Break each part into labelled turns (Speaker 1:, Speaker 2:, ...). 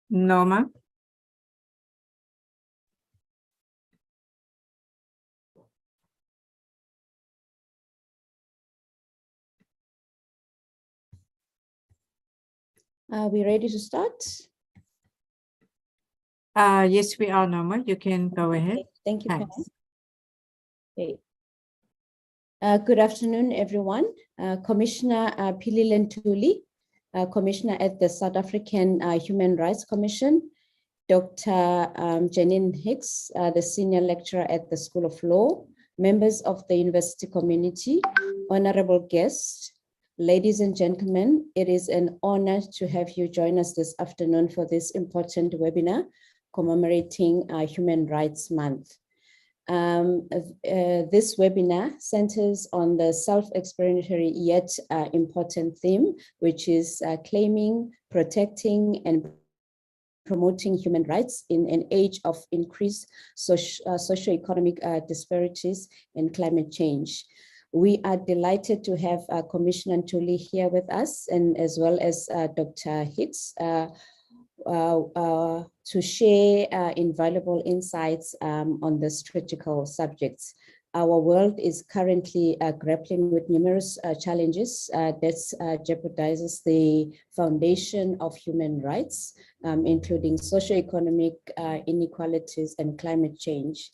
Speaker 1: Norma.
Speaker 2: Are we ready to start?
Speaker 1: Yes, we are, Norma. You can go ahead.
Speaker 2: Thank you, Pam.
Speaker 1: Thanks.
Speaker 2: Okay. Good afternoon, everyone. Commissioner Philile Ntuli, Commissioner at the South African Human Rights Commission, Dr. Janine Hicks, the Senior Lecturer at the School of Law, members of the university community, honorable guests, ladies and gentlemen, it is an honor to have you join us this afternoon for this important webinar commemorating Human Rights Month. This webinar centers on the self-explanatory yet important theme, which is claiming, protecting, and promoting human rights in an age of increased socioeconomic disparities and climate change. We are delighted to have Commissioner Ntuli here with us, and as well as Dr. Hicks, to share invaluable insights on this critical subjects. Our world is currently grappling with numerous challenges that jeopardizes the foundation of human rights, including socioeconomic inequalities and climate change.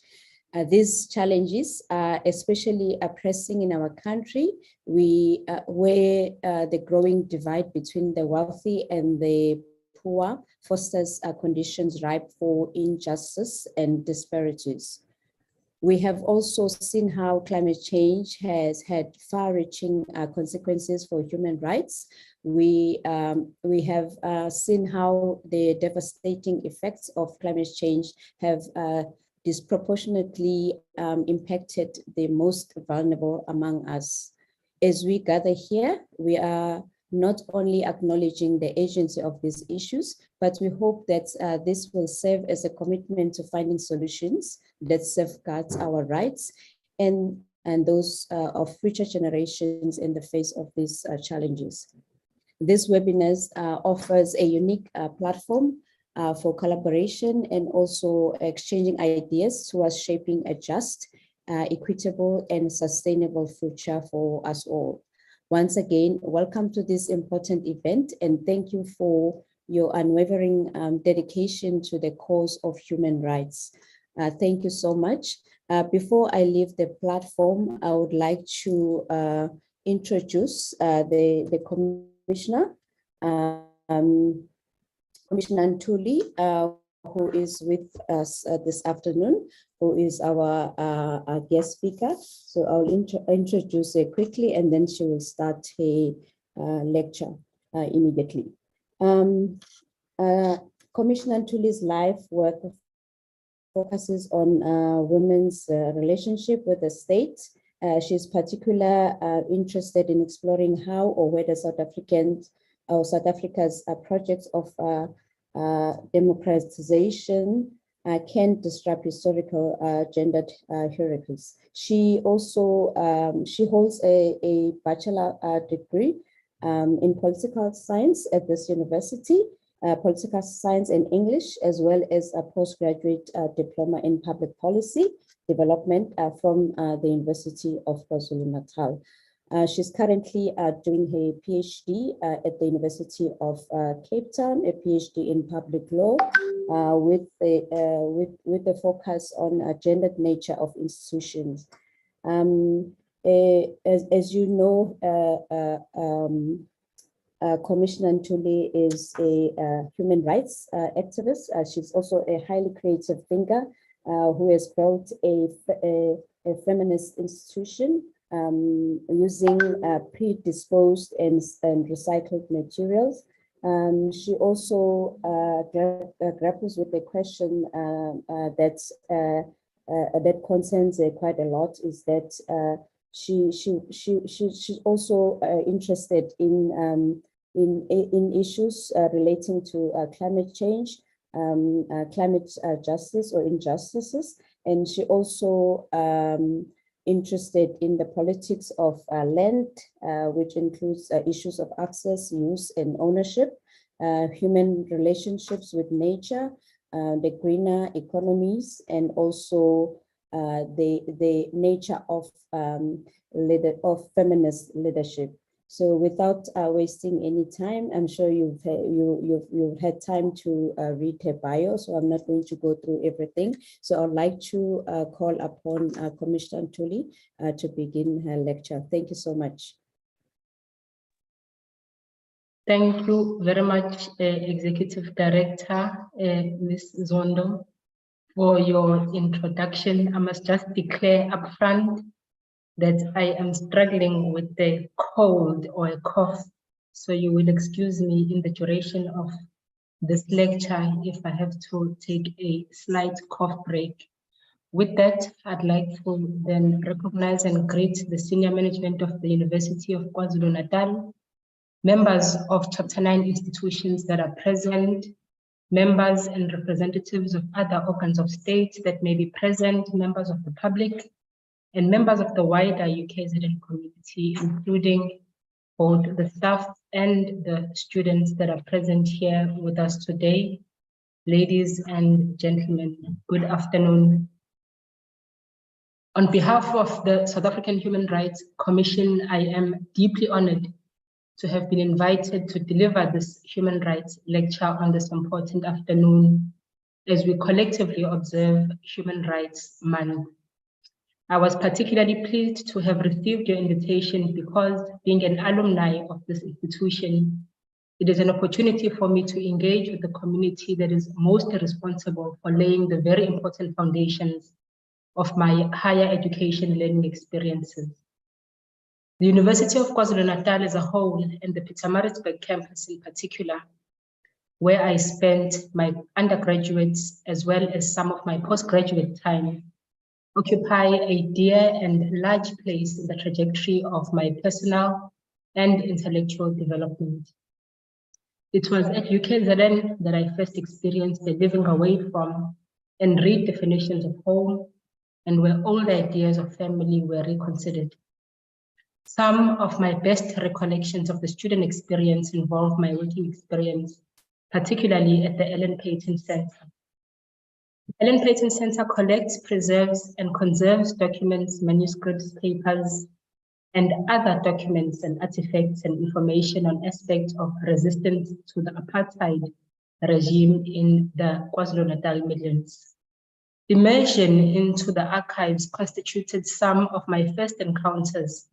Speaker 2: These challenges are especially pressing in our country, where the growing divide between the wealthy and the poor fosters conditions ripe for injustice and disparities. We have also seen how climate change has had far-reaching consequences for human rights. We have seen how the devastating effects of climate change have disproportionately impacted the most vulnerable among us. As we gather here, we are not only acknowledging the agency of these issues, but we hope that this will serve as a commitment to finding solutions that safeguards our rights and those of future generations in the face of these challenges. This webinar offers a unique platform for collaboration and also exchanging ideas towards shaping a just, equitable, and sustainable future for us all. Once again, welcome to this important event, and thank you for your unwavering dedication to the cause of human rights. Thank you so much. Before I leave the platform, I would like to introduce the commissioner, Commissioner Ntuli, who is with us this afternoon, who is our guest speaker. So I'll introduce her quickly, and then she will start her lecture immediately. Commissioner Ntuli's life work focuses on women's relationship with the state. She's particularly interested in exploring how or whether South Africa's projects of democratization can disrupt historical gendered hierarchies. She also holds a bachelor degree in political science at this university, political science and English, as well as a postgraduate diploma in public policy development from the University of KwaZulu-Natal. She's currently doing her PhD at the University of Cape Town, a PhD in public law, with the focus on gendered nature of institutions. As you know, Commissioner Ntuli is a human rights activist. She's also a highly creative thinker who has built a feminist institution using predisposed and recycled materials. She also grapples with the question that concerns her quite a lot, is that she's also interested in issues relating to climate change, climate justice or injustices, and she also interested in the politics of land, which includes issues of access, use, and ownership. human relationships with nature, the greener economies, and also the nature of feminist leadership. So without wasting any time, I'm sure you've had time to read her bio, so I'm not going to go through everything. So I'd like to call upon Commissioner Ntuli to begin her lecture. Thank you so much.
Speaker 3: Thank you very much, Executive Director, Ms. Zondo, for your introduction. I must just declare upfront that I am struggling with the cold or a cough, so you will excuse me in the duration of this lecture if I have to take a slight cough break. With that, I'd like to then recognize and greet the senior management of the University of KwaZulu-Natal, members of Chapter 9 institutions that are present, members and representatives of other organs of state that may be present, members of the public, and members of the wider UKZN community, including both the staff and the students that are present here with us today. Ladies and gentlemen, good afternoon. On behalf of the South African Human Rights Commission, I am deeply honored to have been invited to deliver this human rights lecture on this important afternoon as we collectively observe Human Rights Month. I was particularly pleased to have received your invitation because, being an alumni of this institution, it is an opportunity for me to engage with the community that is most responsible for laying the very important foundations of my higher education learning experiences. The University of KwaZulu-Natal as a whole, and the Pietermaritzburg campus in particular, where I spent my undergraduate as well as some of my postgraduate time, occupy a dear and large place in the trajectory of my personal and intellectual development. It was at UKZN that I first experienced the living away from and redefinitions of home, and where old ideas of family were reconsidered. Some of my best recollections of the student experience involve my working experience, particularly at the Ellen Payton Center. The Ellen Payton Center collects, preserves, and conserves documents, manuscripts, papers, and other documents and artifacts and information on aspects of resistance to the apartheid regime in the KwaZulu-Natal Midlands. Immersion into the archives constituted some of my first encounters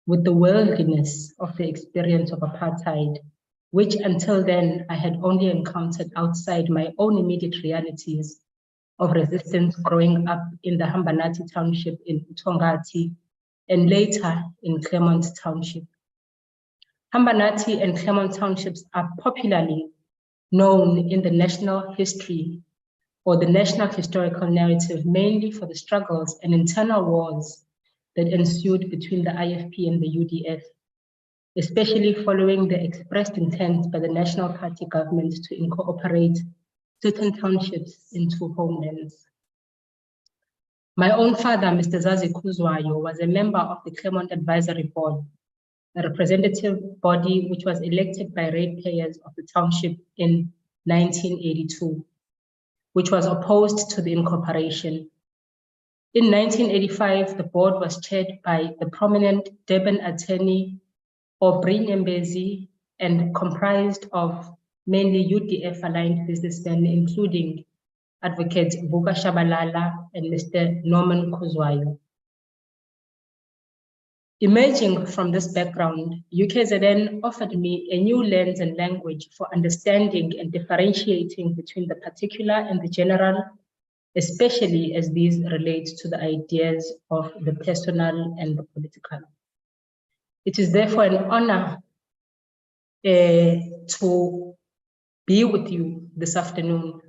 Speaker 3: with the worldliness of the experience of apartheid, which until then I had only encountered outside my own immediate realities of resistance growing up in the Hambanati township in Tongati and later in Claremont township. Hambanati and Claremont townships are popularly known in the national history or the national historical narrative mainly for the struggles and internal wars that ensued between the IFP and the UDF, especially following the expressed intent by the National Party government to incorporate certain townships into homelands. My own father, Mr. Zazi Kuzwayo, was a member of the Claremont Advisory Board, a representative body which was elected by ratepayers of the township in 1982, which was opposed to the incorporation. In 1985, the board was chaired by the prominent Durban attorney Aubrey Nyembezi and comprised of mainly UDF-aligned businessmen, including Advocate Vuka Shabalala and Mr. Norman Kuzwayo. Emerging from this background, UKZN offered me a new lens and language for understanding and differentiating between the particular and the general, especially as these relate to the ideas of the personal and the political. It is therefore an honor to be with you this afternoon.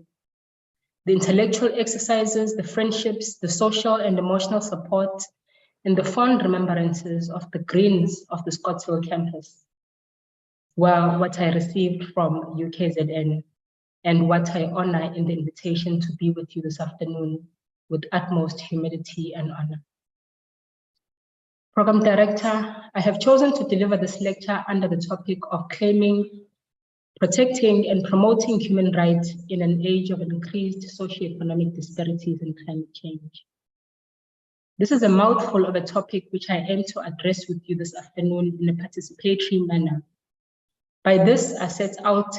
Speaker 3: The intellectual exercises, the friendships, the social and emotional support, and the fond remembrances of the greens of the Scottsville campus were what I received from UKZN and what I honor in the invitation to be with you this afternoon with utmost humility and honor. Program Director, I have chosen to deliver this lecture under the topic of claiming protecting and promoting human rights in an age of increased socioeconomic disparities and climate change. This is a mouthful of a topic which I aim to address with you this afternoon in a participatory manner. By this, I set out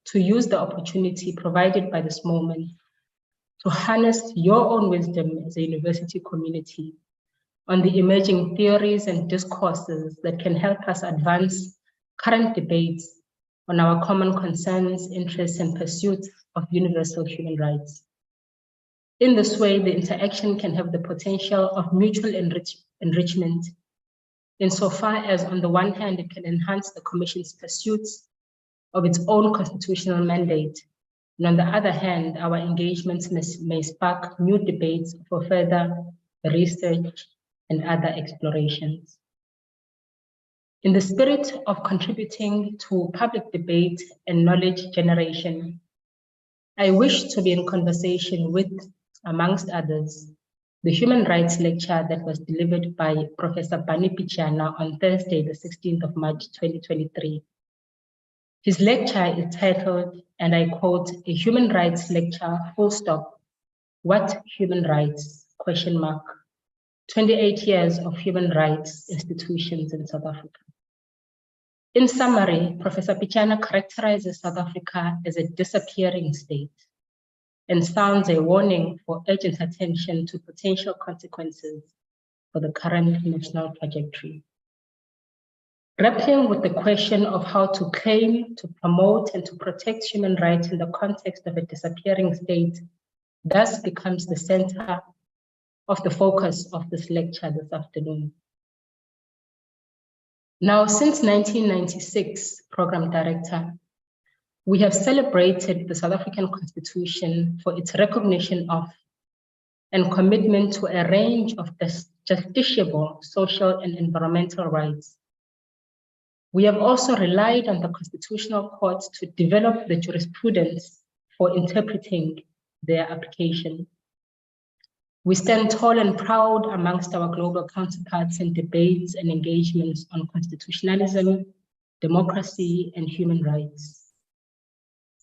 Speaker 3: to use the opportunity provided by this moment to harness your own wisdom as a university community on the emerging theories and discourses that can help us advance current debates on our common concerns, interests, and pursuits of universal human rights. In this way, the interaction can have the potential of mutual enrichment, insofar as, on the one hand, it can enhance the Commission's pursuits of its own constitutional mandate, and on the other hand, our engagements may spark new debates for further research and other explorations. In the spirit of contributing to public debate and knowledge generation, I wish to be in conversation with, amongst others, the human rights lecture that was delivered by Professor Bani Pichana on Thursday, the 16th of March, 2023. His lecture is titled, and I quote, "A Human Rights Lecture, full stop, What Human Rights, question mark, 28 years of human rights institutions in South Africa." In summary, Professor Pichana characterizes South Africa as a disappearing state and sounds a warning for urgent attention to potential consequences for the current national trajectory. Grappling with the question of how to claim, to promote, and to protect human rights in the context of a disappearing state thus becomes the center of the focus of this lecture this afternoon. Now, since 1996, Program Director, we have celebrated the South African Constitution for its recognition of and commitment to a range of justiciable social and environmental rights. We have also relied on the Constitutional Court to develop the jurisprudence for interpreting their application. We stand tall and proud amongst our global counterparts in debates and engagements on constitutionalism, democracy, and human rights.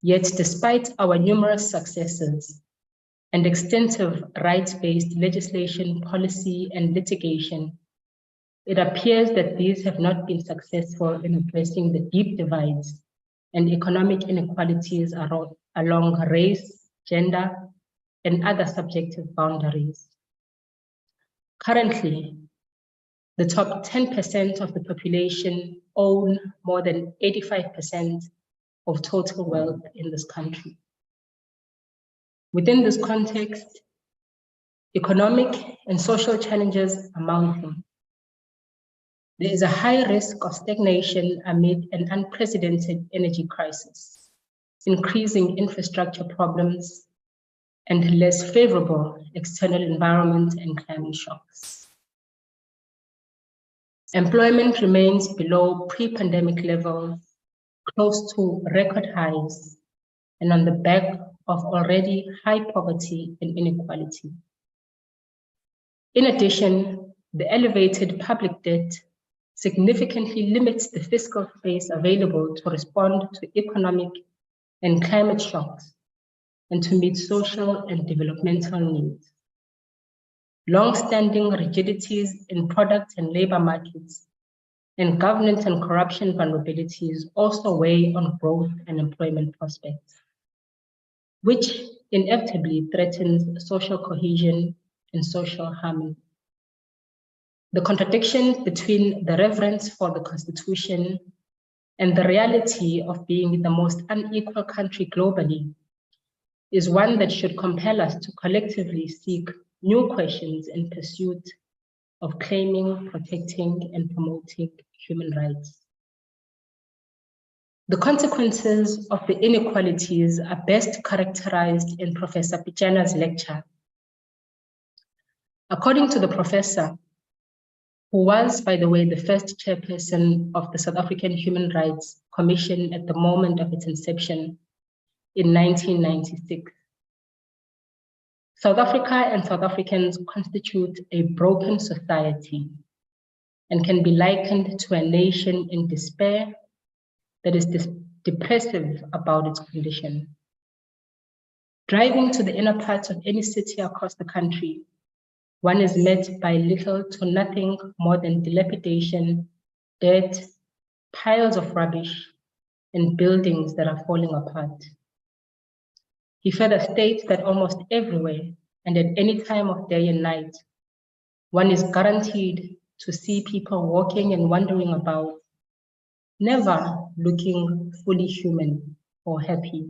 Speaker 3: Yet, despite our numerous successes and extensive rights-based legislation, policy, and litigation, it appears that these have not been successful in addressing the deep divides and economic inequalities along race, gender, and other subjective boundaries. Currently, the top 10% of the population own more than 85% of total wealth in this country. Within this context, economic and social challenges are mounting. There is a high risk of stagnation amid an unprecedented energy crisis, increasing infrastructure problems, and less favorable external environment and climate shocks. Employment remains below pre-pandemic levels, close to record highs, and on the back of already high poverty and inequality. In addition, the elevated public debt significantly limits the fiscal space available to respond to economic and climate shocks and to meet social and developmental needs. Long-standing rigidities in product and labor markets and governance and corruption vulnerabilities also weigh on growth and employment prospects, which inevitably threatens social cohesion and social harmony. The contradiction between the reverence for the Constitution and the reality of being the most unequal country globally is one that should compel us to collectively seek new questions in pursuit of claiming, protecting, and promoting human rights. The consequences of the inequalities are best characterized in Professor Pichana's lecture. According to the professor, who was, by the way, the first chairperson of the South African Human Rights Commission at the moment of its inception in 1996, South Africa and South Africans constitute a broken society and can be likened to a nation in despair that is depressive about its condition. Driving to the inner parts of any city across the country, one is met by little to nothing more than dilapidation, dirt, piles of rubbish, and buildings that are falling apart. He further states that almost everywhere and at any time of day and night, one is guaranteed to see people walking and wandering about, never looking fully human or happy.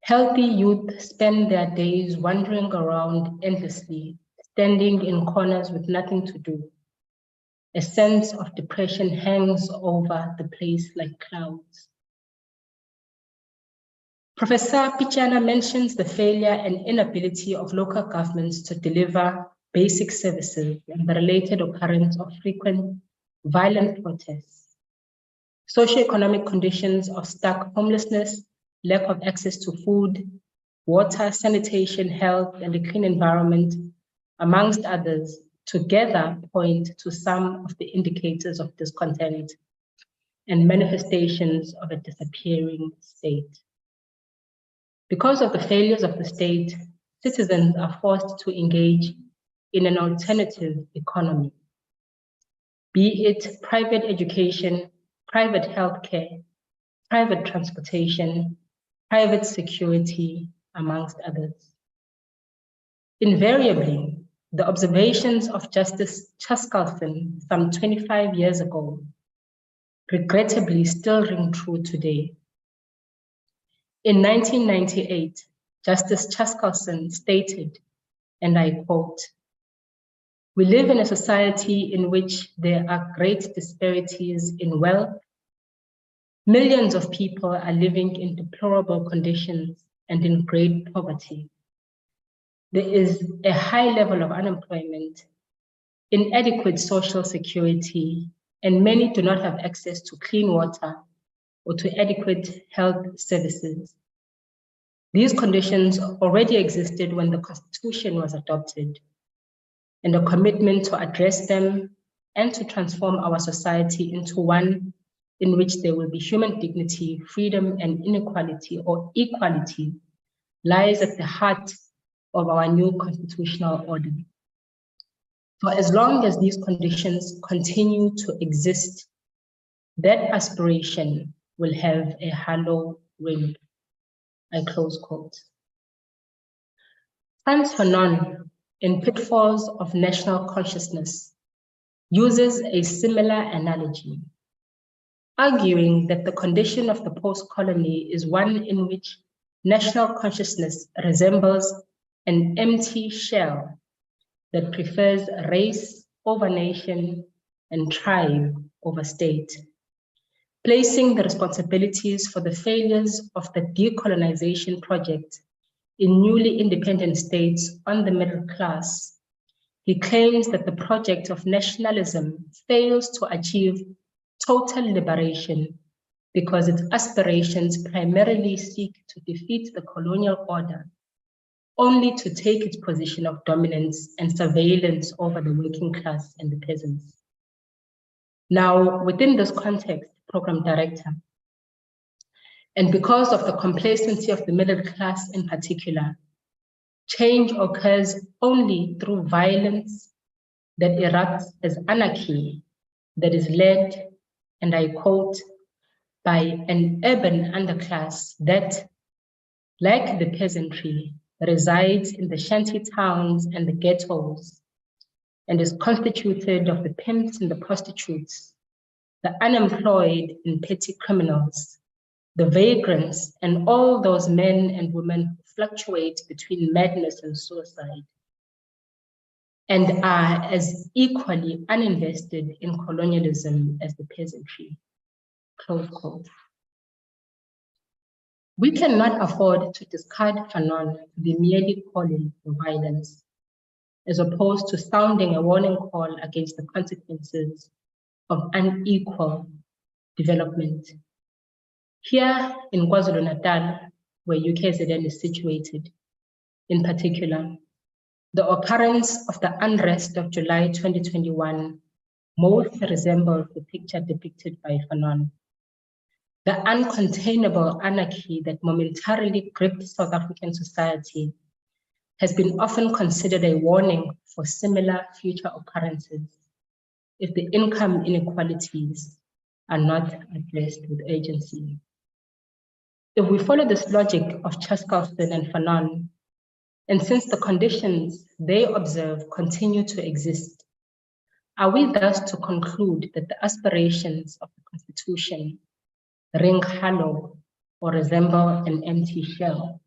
Speaker 3: Healthy youth spend their days wandering around endlessly, standing in corners with nothing to do. A sense of depression hangs over the place like clouds. Professor Pichana mentions the failure and inability of local governments to deliver basic services and the related occurrence of frequent violent protests. Socioeconomic conditions of stark homelessness, lack of access to food, water, sanitation, health, and a clean environment, amongst others, together point to some of the indicators of discontent and manifestations of a disappearing state. Because of the failures of the state, citizens are forced to engage in an alternative economy, be it private education, private healthcare, private transportation, private security, amongst others. Invariably, the observations of Justice Chaskalson some 25 years ago regrettably still ring true today. In 1998, Justice Chaskalson stated, and I quote, "We live in a society in which there are great disparities in wealth. Millions of people are living in deplorable conditions and in great poverty. There is a high level of unemployment, inadequate social security, and many do not have access to clean water or to adequate health services. These conditions already existed when the Constitution was adopted, and a commitment to address them and to transform our society into one in which there will be human dignity, freedom, and inequality or equality lies at the heart of our new constitutional order. For as long as these conditions continue to exist, that aspiration will have a hollow ring." I close quote. Frantz Fanon, in Pitfalls of National Consciousness, uses a similar analogy, arguing that the condition of the post-colony is one in which national consciousness resembles an empty shell that prefers race over nation and tribe over state, placing the responsibilities for the failures of the decolonization project in newly independent states on the middle class. He claims that the project of nationalism fails to achieve total liberation because its aspirations primarily seek to defeat the colonial order, only to take its position of dominance and surveillance over the working class and the peasants. Now, within this context, Program Director, and because of the complacency of the middle class in particular, change occurs only through violence that erupts as anarchy that is led, and I quote, by an urban underclass that, like the peasantry, resides in the shanty towns and the ghettos, and is constituted of the pimps and the prostitutes, the unemployed and petty criminals, the vagrants, and all those men and women who fluctuate between madness and suicide, and are as equally uninvested in colonialism as the peasantry. Close quote. We cannot afford to discard Fanon to be merely calling for violence, as opposed to sounding a warning call against the consequences of unequal development. Here in KwaZulu-Natal, where UKZN is situated, in particular, the occurrence of the unrest of July 2021 most resembles the picture depicted by Fanon. The uncontainable anarchy that momentarily gripped South African society has been often considered a warning for similar future occurrences if the income inequalities are not addressed with urgency. If we follow this logic of Chaskalson and Fanon, and since the conditions they observe continue to exist, are we thus to conclude that the aspirations of the Constitution ring hollow or resemble an empty shell?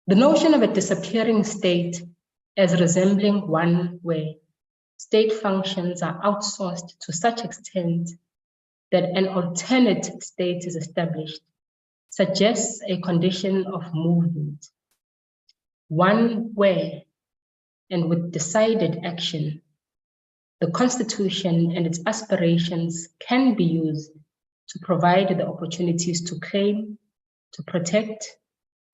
Speaker 3: The notion of a disappearing state as resembling one where state functions are outsourced to such extent that an alternate state is established suggests a condition of movement, one where, and with decided action, the Constitution and its aspirations can be used to provide the opportunities to claim, to protect,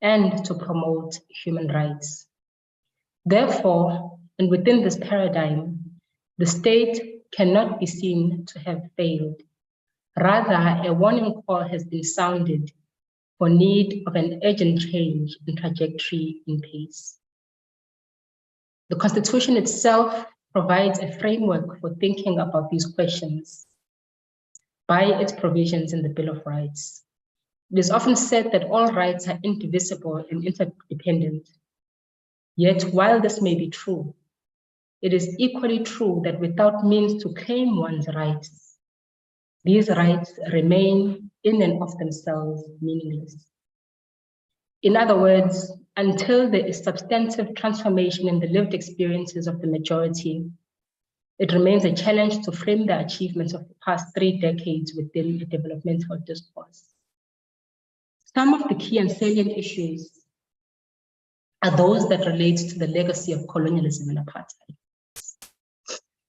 Speaker 3: and to promote human rights. Therefore, and within this paradigm, the state cannot be seen to have failed. Rather, a warning call has been sounded for need of an urgent change in trajectory in pace. The Constitution itself provides a framework for thinking about these questions by its provisions in the Bill of Rights. It is often said that all rights are indivisible and interdependent. Yet, while this may be true, it is equally true that without means to claim one's rights, these rights remain in and of themselves meaningless. In other words, until there is substantive transformation in the lived experiences of the majority, it remains a challenge to frame the achievements of the past 3 decades within a developmental discourse. Some of the key and salient issues are those that relate to the legacy of colonialism and apartheid.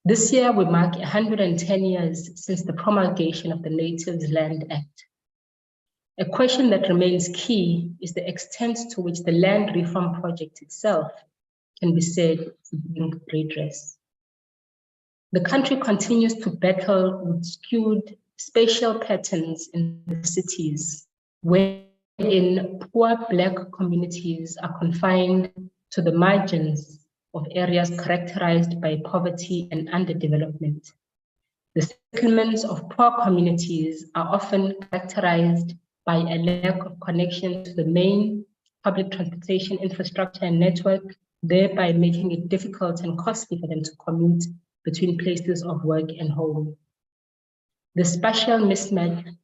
Speaker 3: This year, we mark 110 years since the promulgation of the Natives Land Act. A question that remains key is the extent to which the land reform project itself can be said to bring redress. The country continues to battle with skewed spatial patterns in the cities, wherein poor Black communities are confined to the margins of areas characterized by poverty and underdevelopment. The settlements of poor communities are often characterized by a lack of connection to the main public transportation infrastructure and network, thereby making it difficult and costly for them to commute between places of work and home. The spatial mismatch,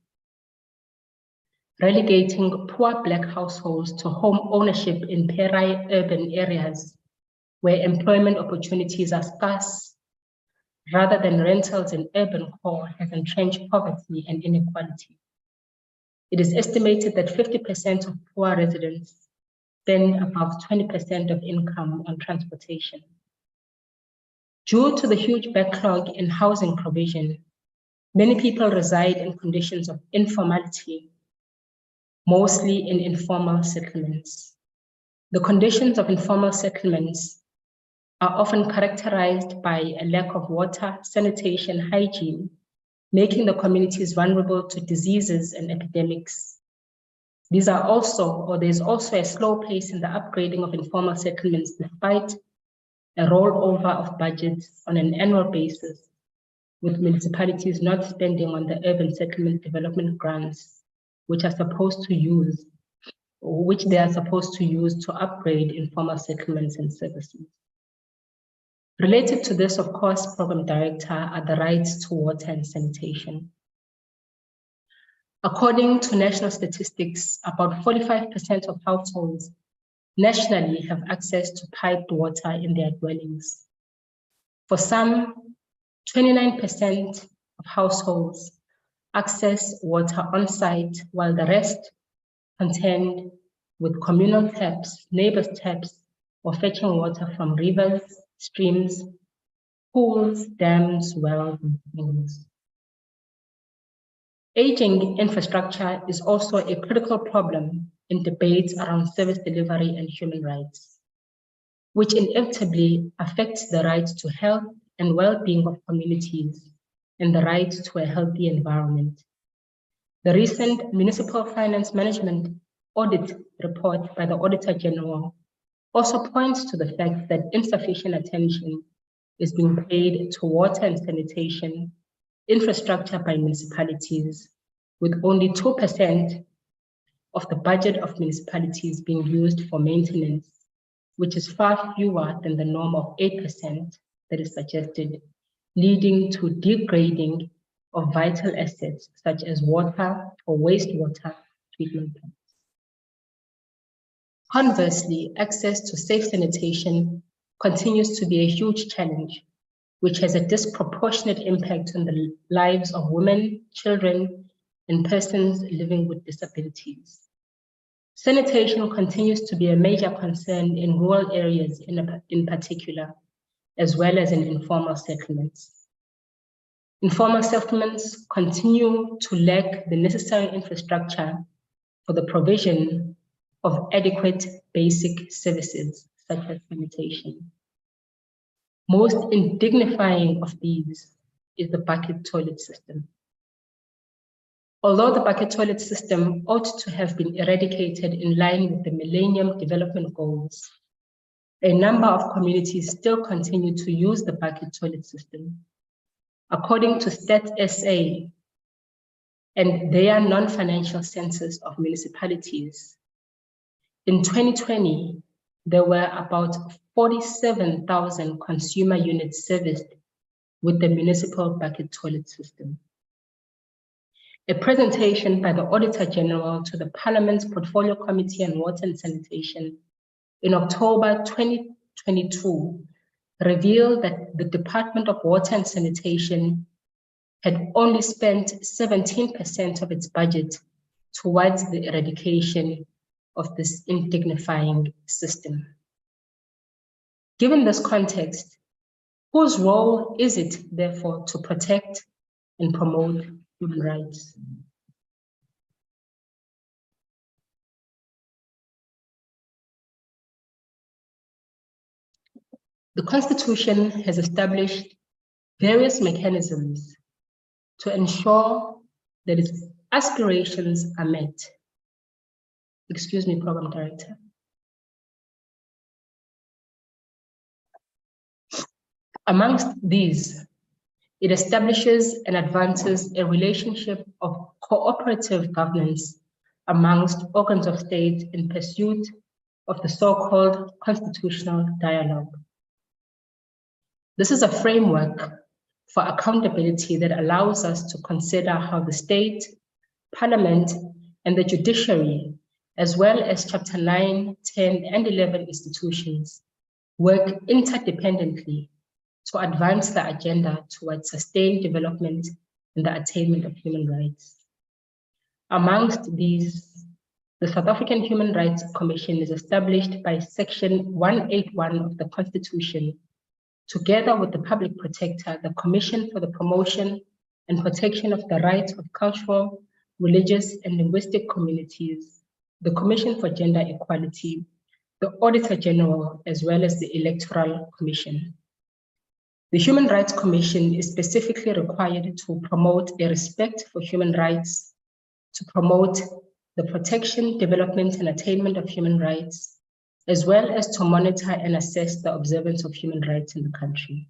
Speaker 3: relegating poor Black households to home ownership in peri-urban areas where employment opportunities are scarce, rather than rentals in urban core, has entrenched poverty and inequality. It is estimated that 50% of poor residents spend above 20% of income on transportation. Due to the huge backlog in housing provision, many people reside in conditions of informality, mostly in informal settlements. The conditions of informal settlements are often characterized by a lack of water, sanitation, hygiene, making the communities vulnerable to diseases and epidemics. There's also a slow pace in the upgrading of informal settlements despite a rollover of budgets on an annual basis, with municipalities not spending on the urban settlement development grants, which they are supposed to use to upgrade informal settlements and services. Related to this, of course, Program Director, are the rights to water and sanitation. According to national statistics, about 45% of households nationally have access to piped water in their dwellings. For some, 29% of households access water on site, while the rest contend with communal taps, neighbors' taps, or fetching water from rivers, streams, pools, dams, wells, and springs. Aging infrastructure is also a critical problem in debates around service delivery and human rights, which inevitably affects the right to health and well-being of communities and the right to a healthy environment. The recent Municipal Finance Management Audit report by the Auditor General also points to the fact that insufficient attention is being paid to water and sanitation infrastructure by municipalities, with only 2% of the budget of municipalities being used for maintenance, which is far fewer than the norm of 8% that is suggested, leading to degrading of vital assets such as water or wastewater treatment plants. Conversely, access to safe sanitation continues to be a huge challenge, which has a disproportionate impact on the lives of women, children, and persons living with disabilities. Sanitation continues to be a major concern in rural areas in particular, as well as in informal settlements. Informal settlements continue to lack the necessary infrastructure for the provision of adequate basic services, such as sanitation. Most indignifying of these is the bucket toilet system. Although the bucket toilet system ought to have been eradicated in line with the Millennium Development Goals, a number of communities still continue to use the bucket toilet system. According to Stats SA and their non-financial census of municipalities, in 2020, there were about 47,000 consumer units serviced with the municipal bucket toilet system. A presentation by the Auditor General to the Parliament's Portfolio Committee on Water and Sanitation in October 2022 revealed that the Department of Water and Sanitation had only spent 17% of its budget towards the eradication of this indignifying system. Given this context, whose role is it, therefore, to protect and promote human rights? The Constitution has established various mechanisms to ensure that its aspirations are met. Excuse me, Program Director. Amongst these, it establishes and advances a relationship of cooperative governance amongst organs of state in pursuit of the so-called constitutional dialogue. This is a framework for accountability that allows us to consider how the state, parliament, and the judiciary, as well as Chapter 9, 10, and 11 institutions, work interdependently to advance the agenda towards sustained development and the attainment of human rights. Amongst these, the South African Human Rights Commission is established by Section 181 of the Constitution, together with the Public Protector, the Commission for the Promotion and Protection of the Rights of Cultural, Religious, and Linguistic Communities, the Commission for Gender Equality, the Auditor General, as well as the Electoral Commission. The Human Rights Commission is specifically required to promote a respect for human rights, to promote the protection, development, and attainment of human rights, as well as to monitor and assess the observance of human rights in the country.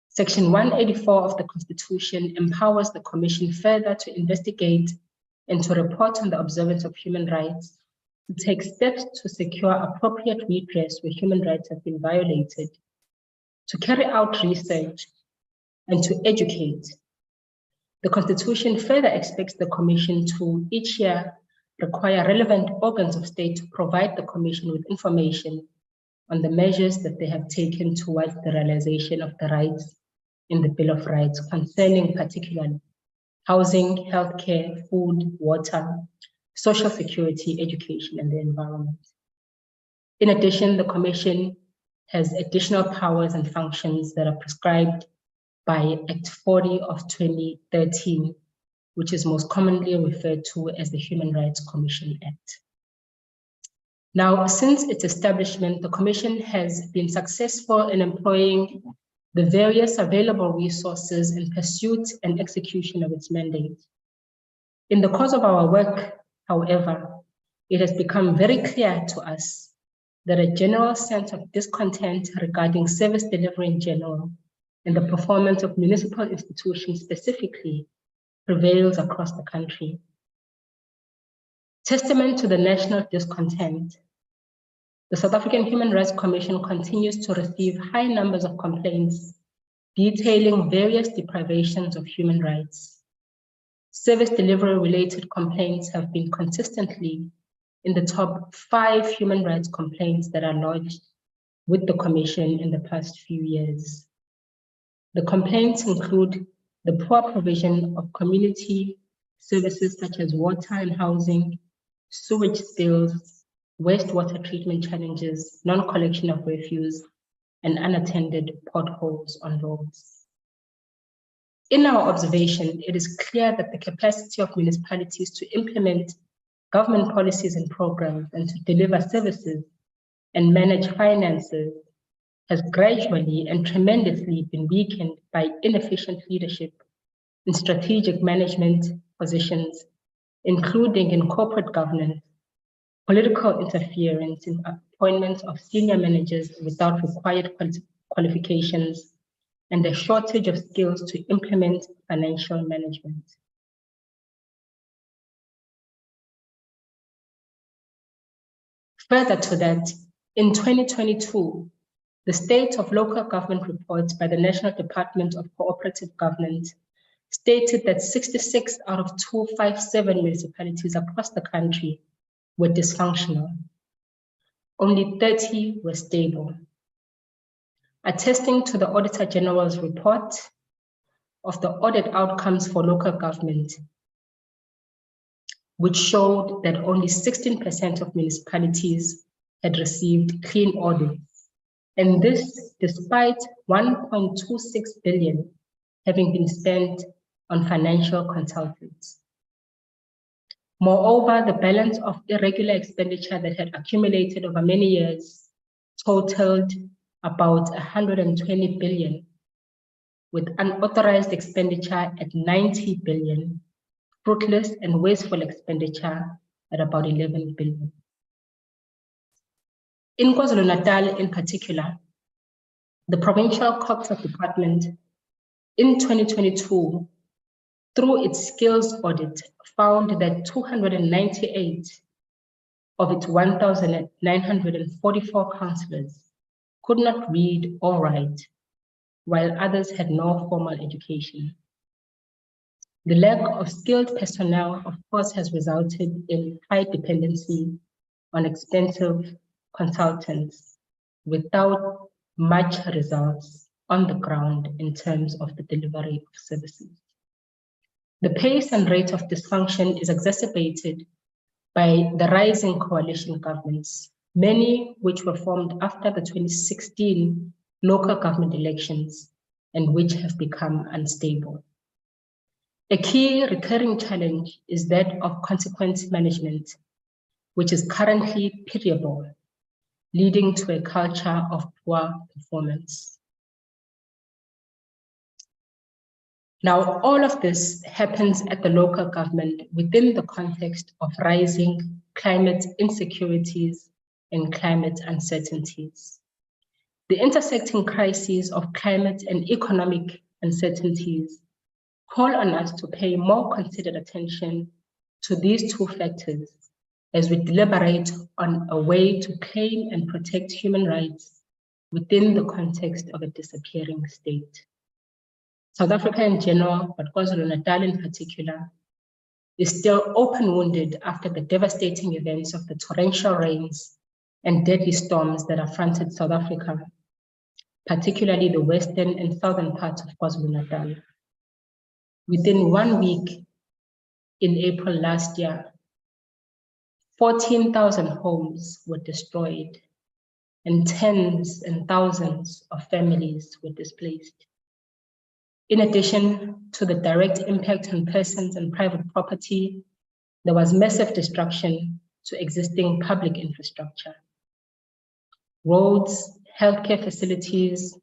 Speaker 3: Section 184 of the Constitution empowers the Commission further to investigate and to report on the observance of human rights, to take steps to secure appropriate redress where human rights have been violated, to carry out research, and to educate. The Constitution further expects the Commission to each year require relevant organs of state to provide the Commission with information on the measures that they have taken towards the realization of the rights in the Bill of Rights concerning particularly housing, healthcare, food, water, social security, education, and the environment. In addition, the Commission has additional powers and functions that are prescribed by Act 40 of 2013, which is most commonly referred to as the Human Rights Commission Act. Now, since its establishment, the Commission has been successful in employing the various available resources in pursuit and execution of its mandate. In the course of our work, however, it has become very clear to us that a general sense of discontent regarding service delivery in general and the performance of municipal institutions specifically prevails across the country. Testament to the national discontent, the South African Human Rights Commission continues to receive high numbers of complaints detailing various deprivations of human rights. Service delivery related complaints have been consistently in the top 5 human rights complaints that are lodged with the Commission in the past few years. The complaints include the poor provision of community services such as water and housing, sewage spills, wastewater treatment challenges, non-collection of refuse, and unattended potholes on roads. In our observation, it is clear that the capacity of municipalities to implement government policies and programs and to deliver services and manage finances has gradually and tremendously been weakened by inefficient leadership in strategic management positions, including in corporate governance, political interference in appointments of senior managers without required qualifications, and a shortage of skills to implement financial management. Further to that, in 2022, the State of Local Government reports by the National Department of Cooperative Government stated that 66 out of 257 municipalities across the country were dysfunctional. Only 30 were stable. Attesting to the Auditor General's report of the audit outcomes for local government, which showed that only 16% of municipalities had received clean audits, and this despite 1.26 billion having been spent on financial consultants. Moreover, the balance of irregular expenditure that had accumulated over many years totaled about 120 billion, with unauthorized expenditure at 90 billion, fruitless and wasteful expenditure at about 11 billion. In KwaZulu-Natal in particular, the Provincial Corps of Department in 2022, through its skills audit, found that 298 of its 1,944 councillors could not read or write, while others had no formal education. The lack of skilled personnel, of course, has resulted in high dependency on expensive consultants without much results on the ground in terms of the delivery of services. The pace and rate of dysfunction is exacerbated by the rising coalition governments, many which were formed after the 2016 local government elections and which have become unstable. A key recurring challenge is that of consequence management, which is currently pitiable, leading to a culture of poor performance. Now, all of this happens at the local government within the context of rising climate insecurities and climate uncertainties. The intersecting crises of climate and economic uncertainties call on us to pay more considered attention to these two factors as we deliberate on a way to claim and protect human rights within the context of a disappearing state. South Africa in general, but KwaZulu-Natal in particular, is still open-wounded after the devastating events of the torrential rains and deadly storms that affronted South Africa, particularly the western and southern parts of KwaZulu-Natal. Within 1 week in April last year, 14,000 homes were destroyed and tens and thousands of families were displaced. In addition to the direct impact on persons and private property, there was massive destruction to existing public infrastructure. Roads, healthcare facilities,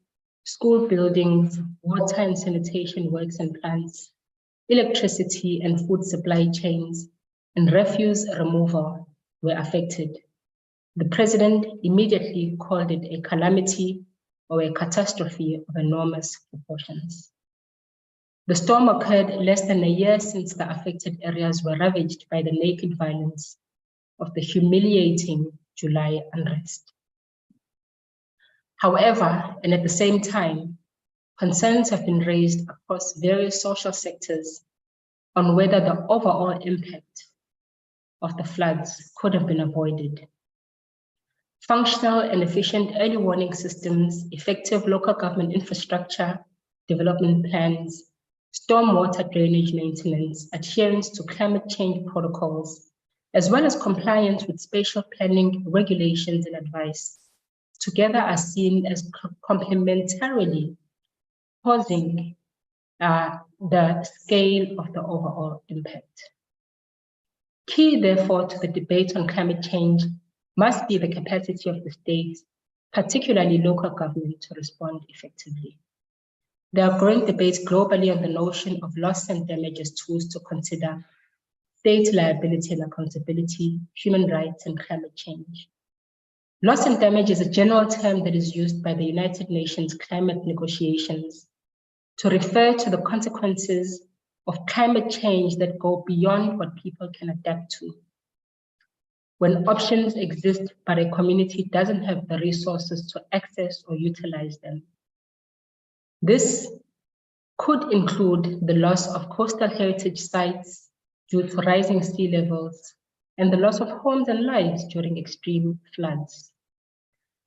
Speaker 3: school buildings, water and sanitation works and plants, electricity and food supply chains, and refuse removal were affected. The president immediately called it a calamity or a catastrophe of enormous proportions. The storm occurred less than a year since the affected areas were ravaged by the naked violence of the humiliating July unrest. However, and at the same time, concerns have been raised across various social sectors on whether the overall impact of the floods could have been avoided. Functional and efficient early warning systems, effective local government infrastructure, development plans, stormwater drainage maintenance, adherence to climate change protocols, as well as compliance with spatial planning regulations and advice, together are seen as complementarily causing the scale of the overall impact. Key, therefore, to the debate on climate change must be the capacity of the states, particularly local government, to respond effectively. There are growing debates globally on the notion of loss and damage as tools to consider state liability and accountability, human rights, and climate change. Loss and damage is a general term that is used by the United Nations climate negotiations to refer to the consequences of climate change that go beyond what people can adapt to. When options exist, but a community doesn't have the resources to access or utilize them. This could include the loss of coastal heritage sites due to rising sea levels and the loss of homes and lives during extreme floods.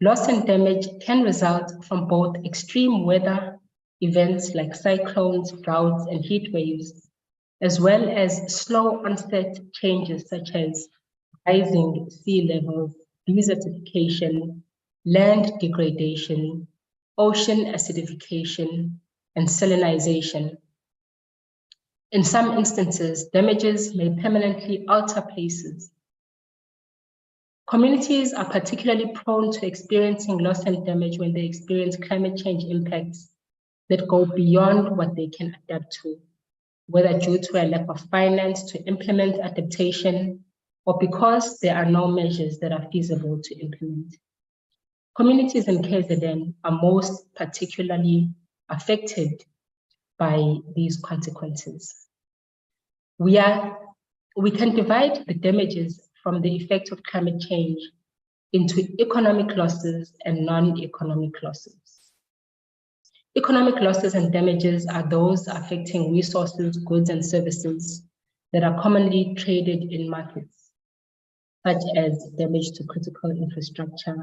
Speaker 3: Loss and damage can result from both extreme weather events like cyclones, droughts, and heat waves, as well as slow onset changes such as rising sea levels, desertification, land degradation, ocean acidification, and salinization. In some instances, damages may permanently alter places. Communities are particularly prone to experiencing loss and damage when they experience climate change impacts that go beyond what they can adapt to, whether due to a lack of finance to implement adaptation or because there are no measures that are feasible to implement. Communities in KZN are most particularly affected by these consequences. We can divide the damages from the effect of climate change into economic losses and non-economic losses. Economic losses and damages are those affecting resources, goods, and services that are commonly traded in markets, such as damage to critical infrastructure,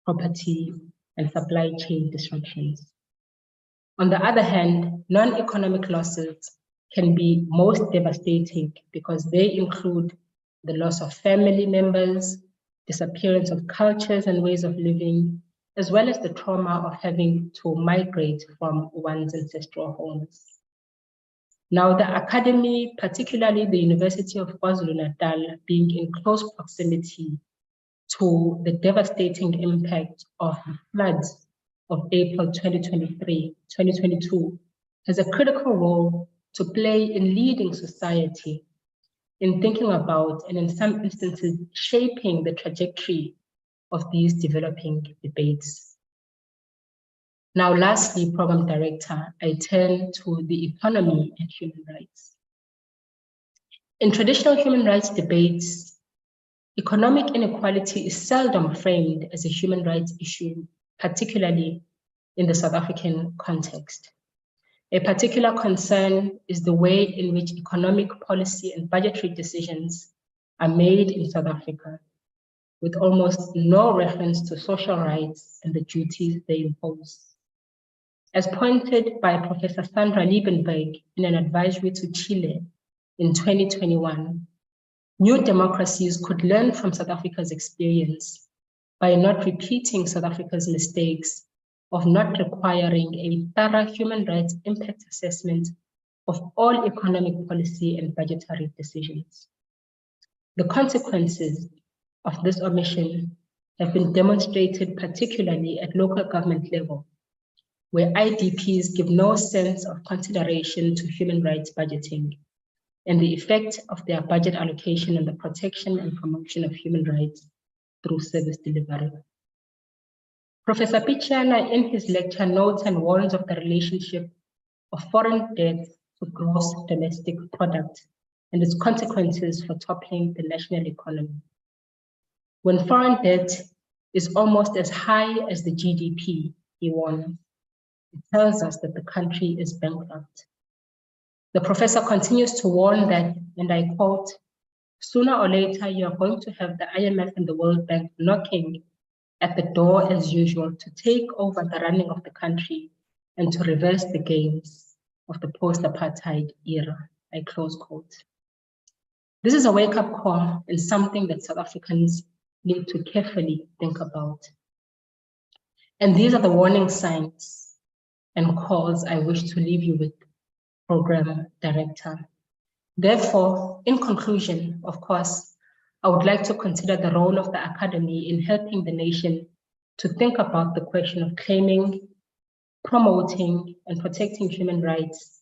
Speaker 3: property, and supply chain disruptions. On the other hand, non-economic losses can be most devastating because they include the loss of family members, disappearance of cultures and ways of living, as well as the trauma of having to migrate from one's ancestral homes. Now, the Academy, particularly the University of KwaZulu-Natal, being in close proximity to the devastating impact of the floods of April 2022, has a critical role to play in leading society in thinking about, and in some instances, shaping the trajectory of these developing debates. Now, lastly, Program Director, I turn to the economy and human rights. In traditional human rights debates, economic inequality is seldom framed as a human rights issue, particularly in the South African context. A particular concern is the way in which economic policy and budgetary decisions are made in South Africa, with almost no reference to social rights and the duties they impose. As pointed by Professor Sandra Liebenberg in an advisory to Chile in 2021, new democracies could learn from South Africa's experience by not repeating South Africa's mistakes of not requiring a thorough human rights impact assessment of all economic policy and budgetary decisions. The consequences of this omission have been demonstrated particularly at local government level, where IDPs give no sense of consideration to human rights budgeting and the effect of their budget allocation on the protection and promotion of human rights through service delivery. Professor Pichana in his lecture notes and warns of the relationship of foreign debt to gross domestic product and its consequences for toppling the national economy. When foreign debt is almost as high as the GDP, he warns, it tells us that the country is bankrupt. The professor continues to warn that, and I quote, "Sooner or later, you are going to have the IMF and the World Bank knocking at the door as usual to take over the running of the country and to reverse the gains of the post-apartheid era," I close quote. This is a wake-up call and something that South Africans need to carefully think about. And these are the warning signs and calls I wish to leave you with, Program Director. Therefore, in conclusion, of course, I would like to consider the role of the Academy in helping the nation to think about the question of claiming, promoting, and protecting human rights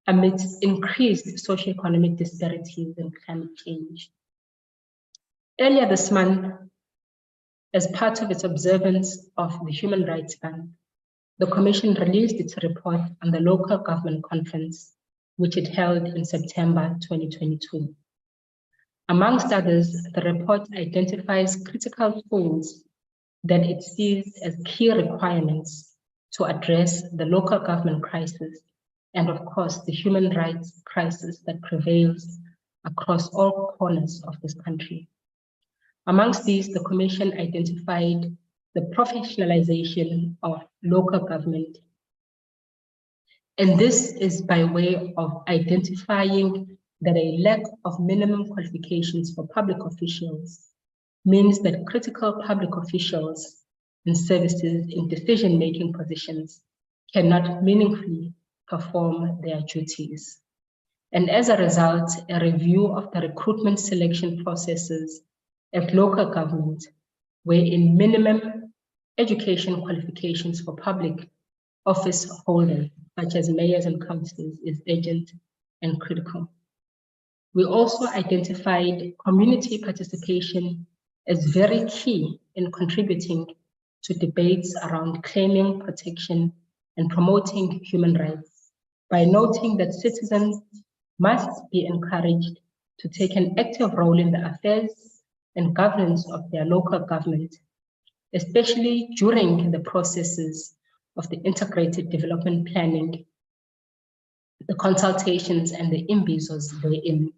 Speaker 3: amidst increased socioeconomic disparities and climate change. Earlier this month, as part of its observance of the Human Rights Month, the Commission released its report on the local government conference, which it held in September 2022. Amongst others, the report identifies critical tools that it sees as key requirements to address the local government crisis and, of course, the human rights crisis that prevails across all corners of this country. Amongst these, the Commission identified the professionalization of local government. And this is by way of identifying that a lack of minimum qualifications for public officials means that critical public officials and services in decision-making positions cannot meaningfully perform their duties. And as a result, a review of the recruitment selection processes at local government, wherein minimum education qualifications for public office holders, such as mayors and councillors, is urgent and critical. We also identified community participation as very key in contributing to debates around claiming, protection, and promoting human rights, by noting that citizens must be encouraged to take an active role in the affairs and governance of their local government, especially during the processes of the integrated development planning, the consultations, and the imbizos therein.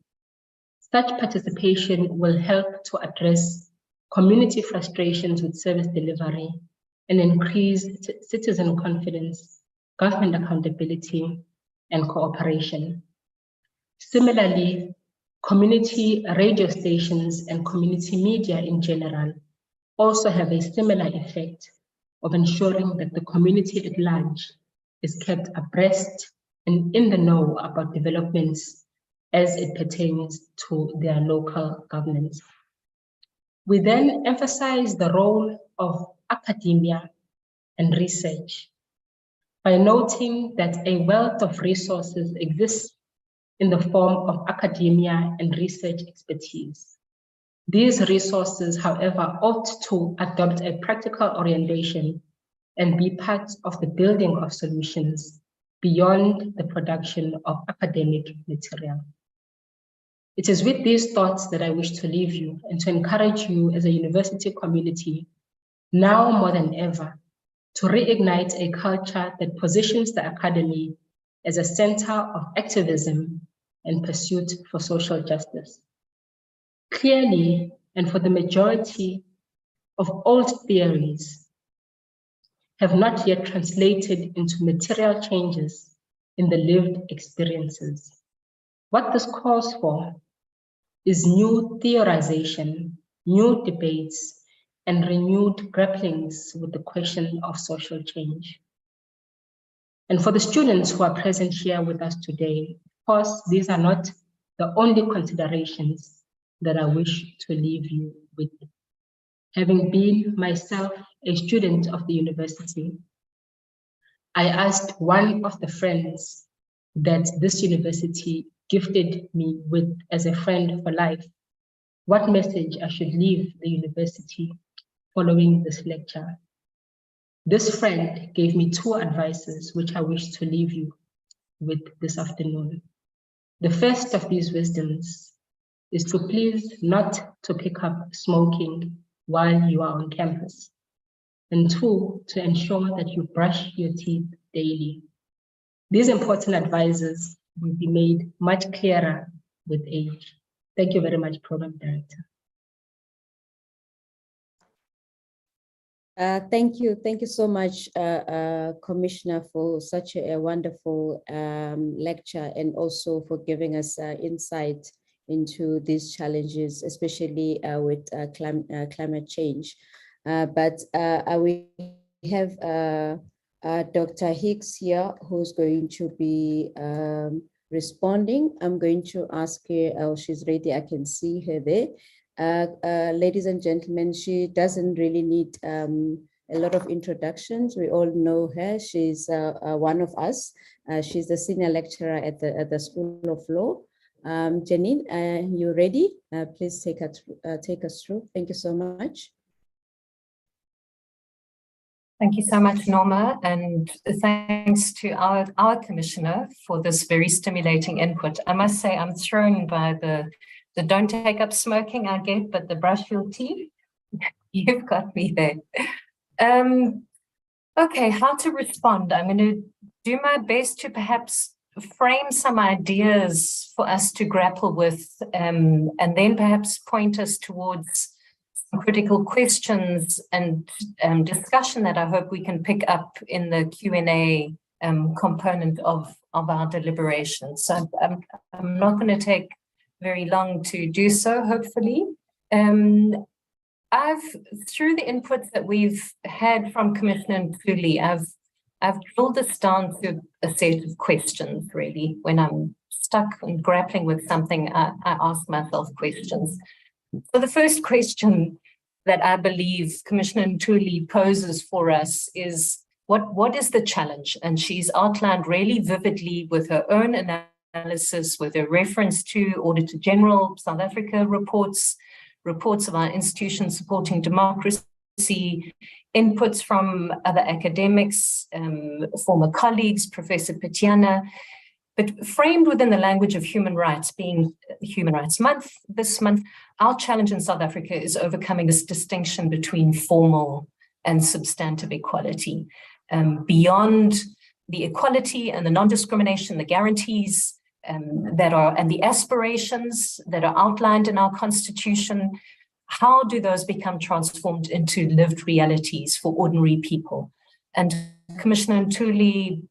Speaker 3: Such participation will help to address community frustrations with service delivery and increase citizen confidence, government accountability, and cooperation. Similarly, community radio stations and community media in general also have a similar effect of ensuring that the community at large is kept abreast and in the know about developments as it pertains to their local governments. We then emphasize the role of academia and research by noting that a wealth of resources exists in the form of academia and research expertise. These resources, however, ought to adopt a practical orientation and be part of the building of solutions beyond the production of academic material. It is with these thoughts that I wish to leave you and to encourage you as a university community, now more than ever, to reignite a culture that positions the academy as a center of activism and pursuit for social justice. Clearly, and for the majority of old theories, have not yet translated into material changes in the lived experiences. What this calls for is new theorization, new debates, and renewed grapplings with the question of social change. And for the students who are present here with us today, of course, these are not the only considerations that I wish to leave you with. Having been myself a student of the university, I asked one of the friends that this university gifted me with as a friend for life, what message I should leave the university following this lecture. This friend gave me two advices which I wish to leave you with this afternoon. The first of these wisdoms is to please not to pick up smoking while you are on campus. And two, to ensure that you brush your teeth daily. These important advices will be made much clearer with age. Thank you very much, Program Director.
Speaker 2: Thank you so much, Commissioner, for such a wonderful lecture, and also for giving us insight into these challenges, especially with climate change. But we have Dr. Hicks here, who's going to be responding. I'm going to ask her, oh, she's ready, I can see her there. Ladies and gentlemen, she doesn't really need a lot of introductions. We all know her. She's one of us. She's the senior lecturer at the School of Law. Janine, you ready? Please take us through. Thank you so much.
Speaker 4: Thank you so much, Norma, and thanks to our commissioner for this very stimulating input. I must say I'm thrown by the don't take up smoking I get, but the brush your teeth, you've got me there. Okay, how to respond? I'm going to do my best to perhaps frame some ideas for us to grapple with, and then perhaps point us towards some critical questions and discussion that I hope we can pick up in the Q&A component of our deliberations. So I'm not going to take very long to do so, hopefully. Through the inputs that we've had from Commissioner Ntuli, I've drilled this down to a set of questions, really. When I'm stuck and grappling with something, I ask myself questions. So the first question that I believe Commissioner Ntuli poses for us is, what is the challenge? And she's outlined really vividly with her own analysis, with a reference to Auditor General South Africa reports of our institutions supporting democracy, inputs from other academics, former colleagues, Professor Patiana, but framed within the language of human rights, being Human Rights Month this month. Our challenge in South Africa is overcoming this distinction between formal and substantive equality. Beyond the equality and the non-discrimination, the guarantees and the aspirations that are outlined in our constitution, how do those become transformed into lived realities for ordinary people? And Commissioner Ntuli,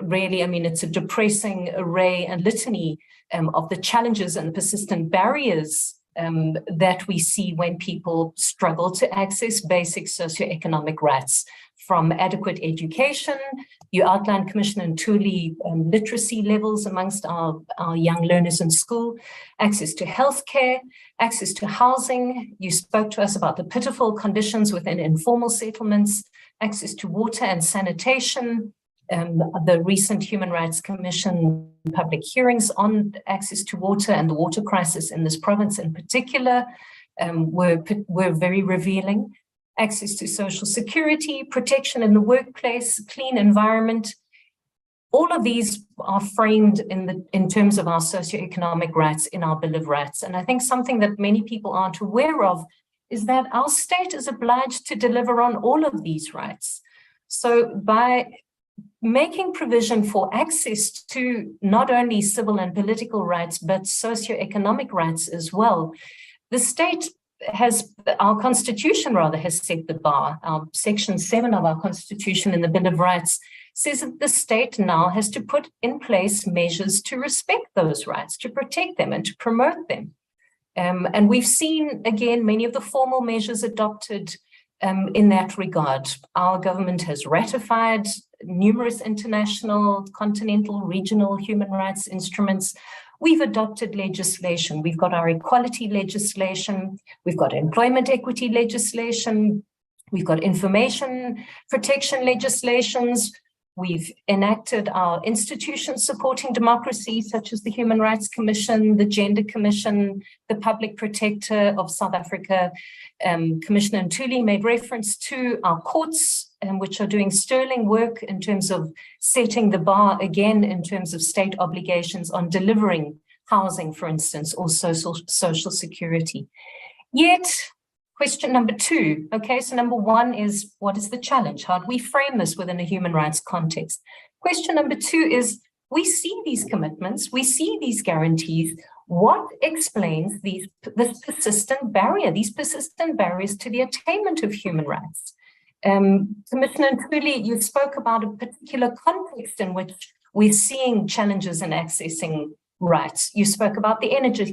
Speaker 4: really, I mean, it's a depressing array and litany of the challenges and persistent barriers that we see when people struggle to access basic socioeconomic rights, from adequate education. You outlined, Commissioner Ntuli, literacy levels amongst our young learners in school, access to healthcare, access to housing. You spoke to us about the pitiful conditions within informal settlements, access to water and sanitation. The recent Human Rights Commission public hearings on access to water and the water crisis in this province in particular were very revealing. Access to social security, protection in the workplace, clean environment. All of these are framed in terms of our socioeconomic rights in our Bill of Rights. And I think something that many people aren't aware of is that our state is obliged to deliver on all of these rights. So by making provision for access to not only civil and political rights, but socioeconomic rights as well, the state our constitution has set the bar. Our Section 7 of our constitution in the Bill of Rights says that the state now has to put in place measures to respect those rights, to protect them and to promote them. And we've seen, again, many of the formal measures adopted in that regard. Our government has ratified numerous international, continental, regional human rights instruments. We've adopted legislation. We've got our equality legislation. We've got employment equity legislation. We've got information protection legislations. We've enacted our institutions supporting democracy, such as the Human Rights Commission, the Gender Commission, the Public Protector of South Africa. Commissioner Ntuli made reference to our courts, which are doing sterling work in terms of setting the bar again in terms of state obligations on delivering housing, for instance, or social security. Yet, question number 2, okay, so number 1 is, what is the challenge? How do we frame this within a human rights context? Question number 2 is, we see these commitments, we see these guarantees. What explains this persistent barrier, these persistent barriers to the attainment of human rights? Commissioner Ntuli, you spoke about a particular context in which we're seeing challenges in accessing rights. You spoke about the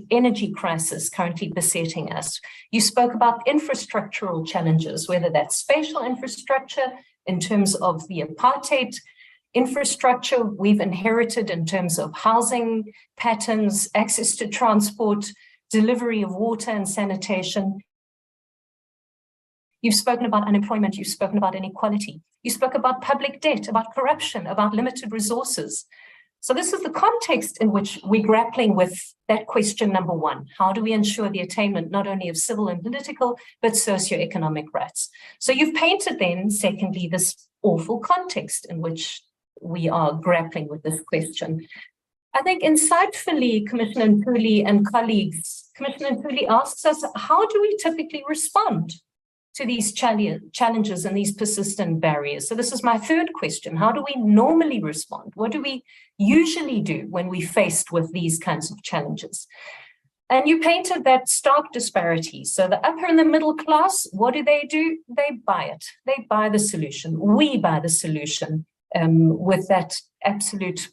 Speaker 4: energy crisis currently besetting us. You spoke about infrastructural challenges, whether that's spatial infrastructure in terms of the apartheid infrastructure we've inherited in terms of housing patterns, access to transport, delivery of water and sanitation. You've spoken about unemployment, you've spoken about inequality. You spoke about public debt, about corruption, about limited resources. So this is the context in which we're grappling with that question number 1. How do we ensure the attainment not only of civil and political, but socioeconomic rights? So you've painted then, secondly, this awful context in which we are grappling with this question. I think insightfully, Commissioner Ntuli and colleagues, Commissioner Ntuli asks us, how do we typically respond to these challenges and these persistent barriers? So this is my 3rd question. How do we normally respond? What do we usually do when we're faced with these kinds of challenges? And you painted that stark disparity. So the upper and the middle class, what do? They buy it. They buy the solution. We buy the solution with that absolute,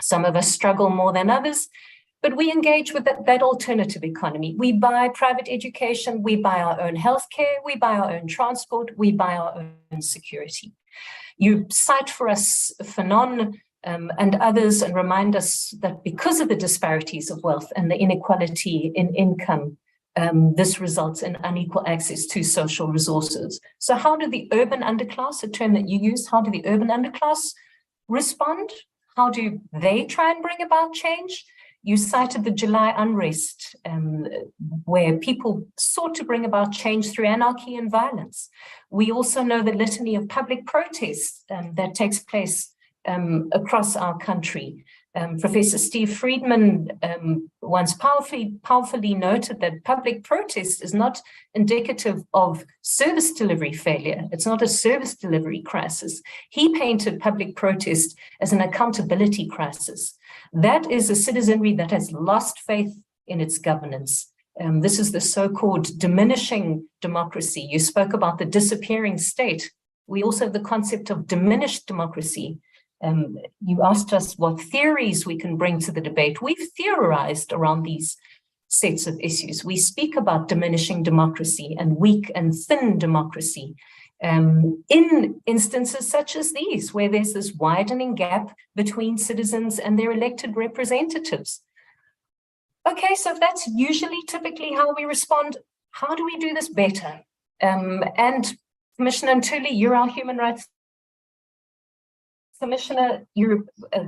Speaker 4: some of us struggle more than others, but we engage with that alternative economy. We buy private education, we buy our own healthcare, we buy our own transport, we buy our own security. You cite for us Fanon and others and remind us that because of the disparities of wealth and the inequality in income, this results in unequal access to social resources. So how do the urban underclass, a term that you use, how do the urban underclass respond? How do they try and bring about change? You cited the July unrest, where people sought to bring about change through anarchy and violence. We also know the litany of public protests that takes place across our country. Professor Steve Friedman once powerfully noted that public protest is not indicative of service delivery failure. It's not a service delivery crisis. He painted public protest as an accountability crisis. That is a citizenry that has lost faith in its governance. This is the so-called diminishing democracy. You spoke about the disappearing state. We also have the concept of diminished democracy. You asked us what theories we can bring to the debate. We've theorized around these sets of issues. We speak about diminishing democracy and weak and thin democracy in instances such as these, where there's this widening gap between citizens and their elected representatives. Okay, so if that's usually typically how we respond, how do we do this better? And Commissioner Ntuli, you're our human rights Commissioner, you're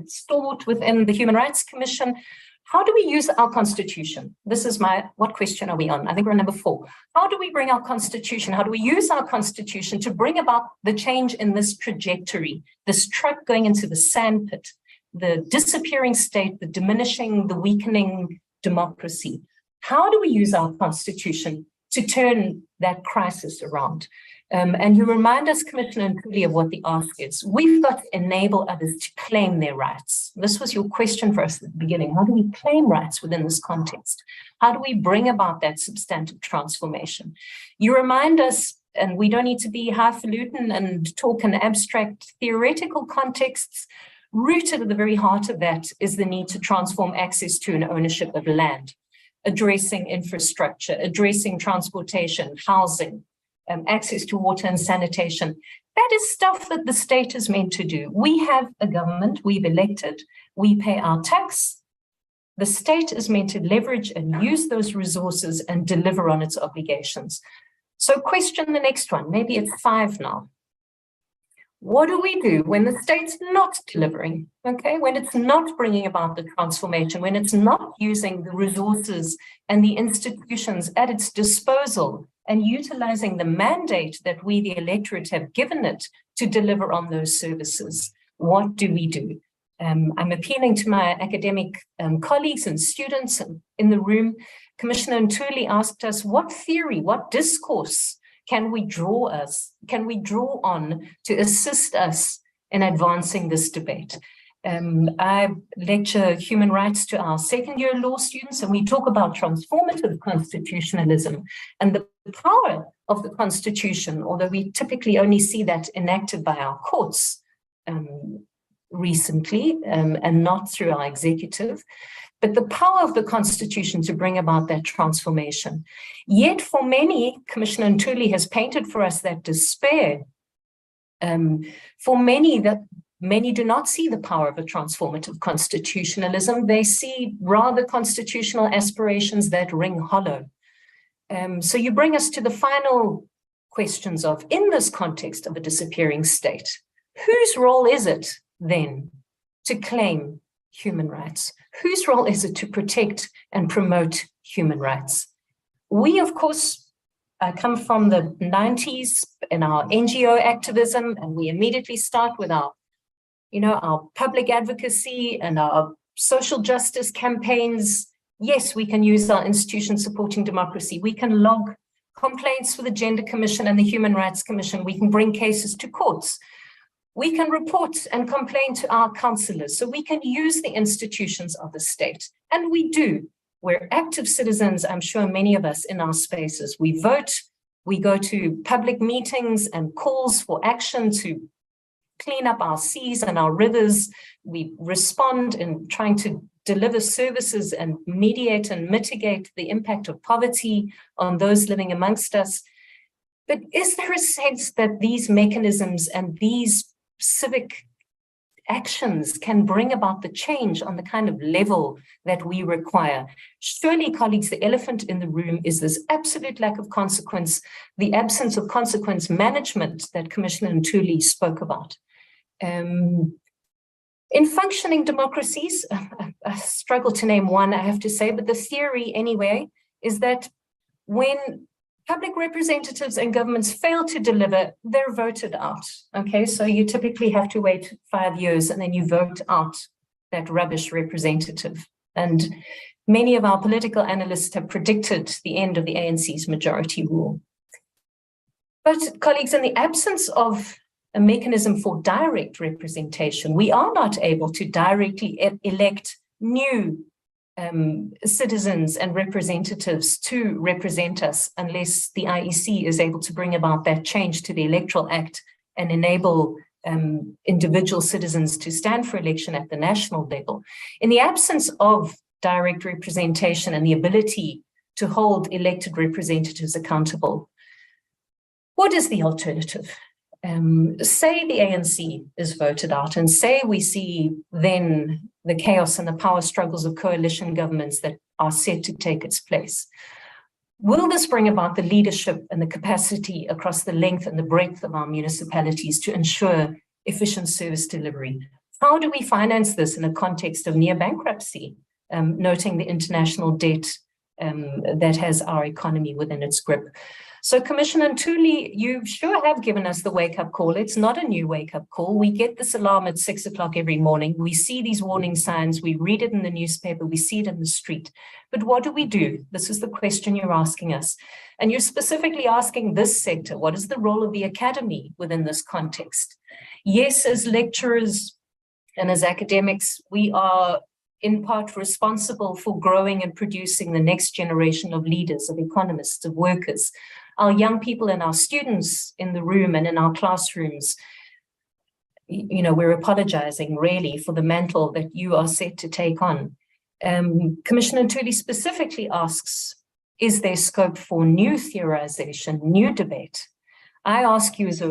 Speaker 4: stalwart within the Human Rights Commission. How do we use our Constitution? This is what question are we on? I think we're on number 4. How do we bring our Constitution? How do we use our Constitution to bring about the change in this trajectory, this truck going into the sandpit, the disappearing state, the diminishing, the weakening democracy? How do we use our Constitution to turn that crisis around? And you remind us, Commissioner Ntuli, of what the ask is. We've got to enable others to claim their rights. This was your question for us at the beginning. How do we claim rights within this context? How do we bring about that substantive transformation? You remind us, and we don't need to be highfalutin and talk in abstract theoretical contexts, rooted at the very heart of that is the need to transform access to and ownership of land, addressing infrastructure, addressing transportation, housing, access to water and sanitation. That is stuff that the state is meant to do. We have a government, we've elected, we pay our tax. The state is meant to leverage and use those resources and deliver on its obligations. So question the next one, maybe it's 5 now. What do we do when the state's not delivering? Okay, when it's not bringing about the transformation, when it's not using the resources and the institutions at its disposal and utilizing the mandate that we, the electorate, have given it to deliver on those services? What do we do? I'm appealing to my academic colleagues and students in the room. Commissioner Ntuli asked us, what theory, what discourse can we draw on to assist us in advancing this debate? I lecture human rights to our second-year law students, and we talk about transformative constitutionalism and the power of the Constitution, although we typically only see that enacted by our courts recently and not through our executive. But the power of the Constitution to bring about that transformation. Yet for many, Commissioner Ntuli has painted for us that despair. For many, many do not see the power of a transformative constitutionalism. They see rather constitutional aspirations that ring hollow. So you bring us to the final questions of, in this context of a disappearing state, whose role is it then to claim human rights? Whose role is it to protect and promote human rights? We, of course, come from the 90s in our NGO activism, and we immediately start with our public advocacy and our social justice campaigns. Yes, we can use our institutions supporting democracy. We can log complaints for the Gender Commission and the Human Rights Commission. We can bring cases to courts. We can report and complain to our councillors, so we can use the institutions of the state. And we do. We're active citizens, I'm sure many of us in our spaces. We vote, we go to public meetings and calls for action to clean up our seas and our rivers. We respond in trying to deliver services and mediate and mitigate the impact of poverty on those living amongst us. But is there a sense that these mechanisms and these civic actions can bring about the change on the kind of level that we require? Surely, colleagues, the elephant in the room is this absolute lack of consequence, the absence of consequence management that Commissioner Ntuli spoke about. In functioning democracies, I struggle to name one, I have to say, but the theory anyway is that when public representatives and governments fail to deliver, they're voted out. Okay, so you typically have to wait 5 years and then you vote out that rubbish representative. And many of our political analysts have predicted the end of the ANC's majority rule. But colleagues, in the absence of a mechanism for direct representation, we are not able to directly elect new citizens and representatives to represent us unless the IEC is able to bring about that change to the Electoral Act and enable individual citizens to stand for election at the national level. In the absence of direct representation and the ability to hold elected representatives accountable, what is the alternative? Say the ANC is voted out, and say we see then the chaos and the power struggles of coalition governments that are set to take its place. Will this bring about the leadership and the capacity across the length and the breadth of our municipalities to ensure efficient service delivery? How do we finance this in a context of near bankruptcy, noting the international debt that has our economy within its grip? So Commissioner Ntuli, you sure have given us the wake-up call. It's not a new wake-up call. We get this alarm at 6 o'clock every morning. We see these warning signs. We read it in the newspaper. We see it in the street. But what do we do? This is the question you're asking us. And you're specifically asking this sector, what is the role of the academy within this context? Yes, as lecturers and as academics, we are in part responsible for growing and producing the next generation of leaders, of economists, of workers. Our young people and our students in the room and in our classrooms, we're apologizing really for the mantle that you are set to take on. Commissioner Ntuli specifically asks, is there scope for new theorization, new debate? I ask you as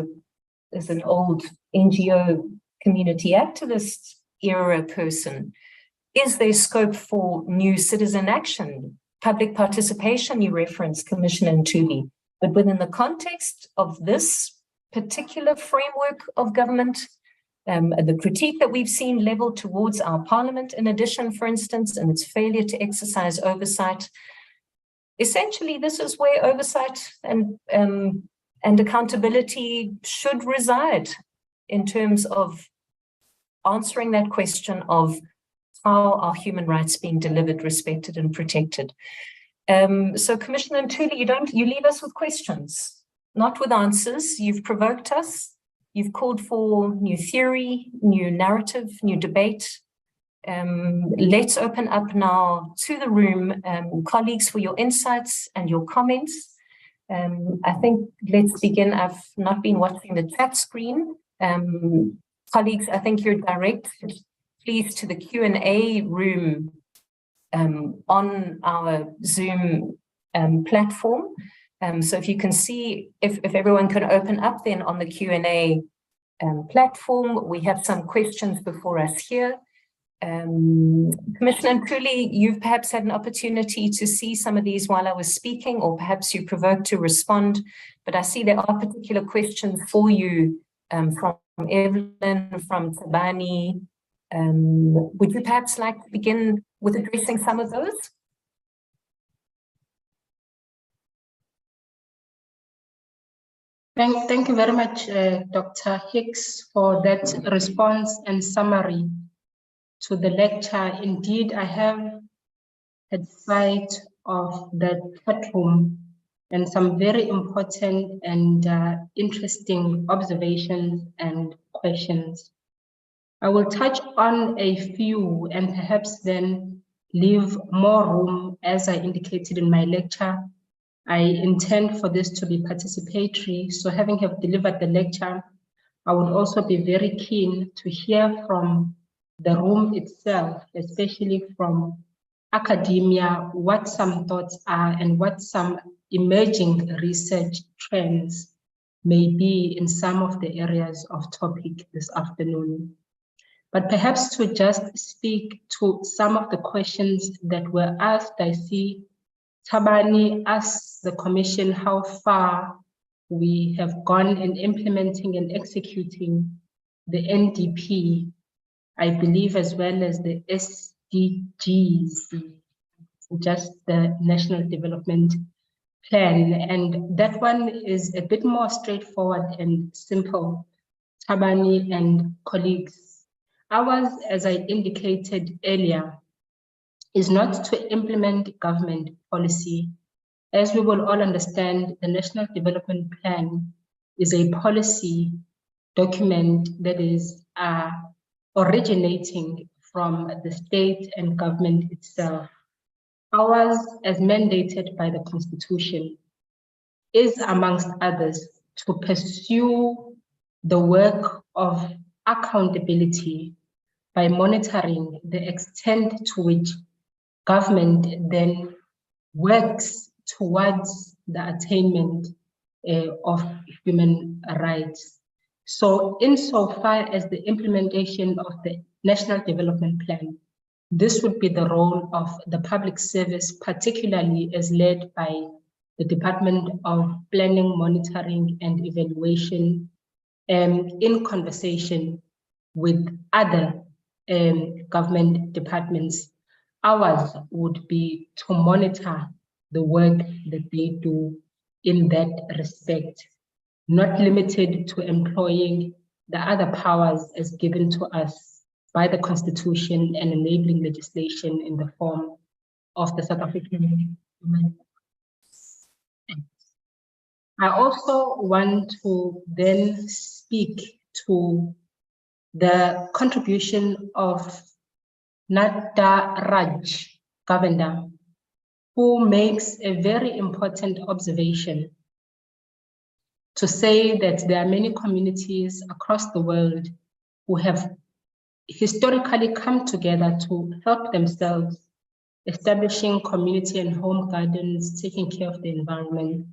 Speaker 4: an old NGO community activist era person, is there scope for new citizen action, public participation? You referenced Commissioner Ntuli, but within the context of this particular framework of government, the critique that we've seen leveled towards our parliament, in addition, for instance, and its failure to exercise oversight. Essentially, this is where oversight and accountability should reside in terms of answering that question of how are human rights being delivered, respected, and protected. So, Commissioner Ntuli, you leave us with questions, not with answers. You've provoked us. You've called for new theory, new narrative, new debate. Let's open up now to the room, colleagues, for your insights and your comments. I think let's begin. I've not been watching the chat screen. Colleagues, I think you're directed, please, to the Q&A room on our Zoom platform. So if you can see, if everyone can open up then on the Q&A platform, we have some questions before us here. Commissioner Ntuli, you've perhaps had an opportunity to see some of these while I was speaking, or perhaps you provoked to respond, but I see there are particular questions for you from Evelyn, from Tabani. Would you perhaps like to begin with addressing some of those?
Speaker 3: Thank you very much, Dr. Hicks, for that response and summary to the lecture. Indeed, I have had sight of that chat room and some very important and interesting observations and questions. I will touch on a few and perhaps then leave more room, as I indicated in my lecture. I intend for this to be participatory, so having have delivered the lecture, I would also be very keen to hear from the room itself, especially from academia, what some thoughts are and what some emerging research trends may be in some of the areas of topic this afternoon. But perhaps to just speak to some of the questions that were asked, I see Tabani asked the Commission how far we have gone in implementing and executing the NDP, I believe, as well as the SDGs, just the National Development Plan. And that one is a bit more straightforward and simple, Tabani and colleagues. Ours, as I indicated earlier, is not to implement government policy. As we will all understand, the National Development Plan is a policy document that is originating from the state and government itself. Ours, as mandated by the Constitution, is, amongst others, to pursue the work of accountability by monitoring the extent to which government then works towards the attainment of human rights. So insofar as the implementation of the National Development Plan, this would be the role of the public service, particularly as led by the Department of Planning, Monitoring and Evaluation, in conversation with other government departments. Ours would be to monitor the work that they do in that respect, not limited to employing the other powers as given to us by the Constitution and enabling legislation in the form of the South African Human Rights Act. I also want to then speak to the contribution of Nada Raj Govender, who makes a very important observation to say that there are many communities across the world who have historically come together to help themselves, establishing community and home gardens, taking care of the environment.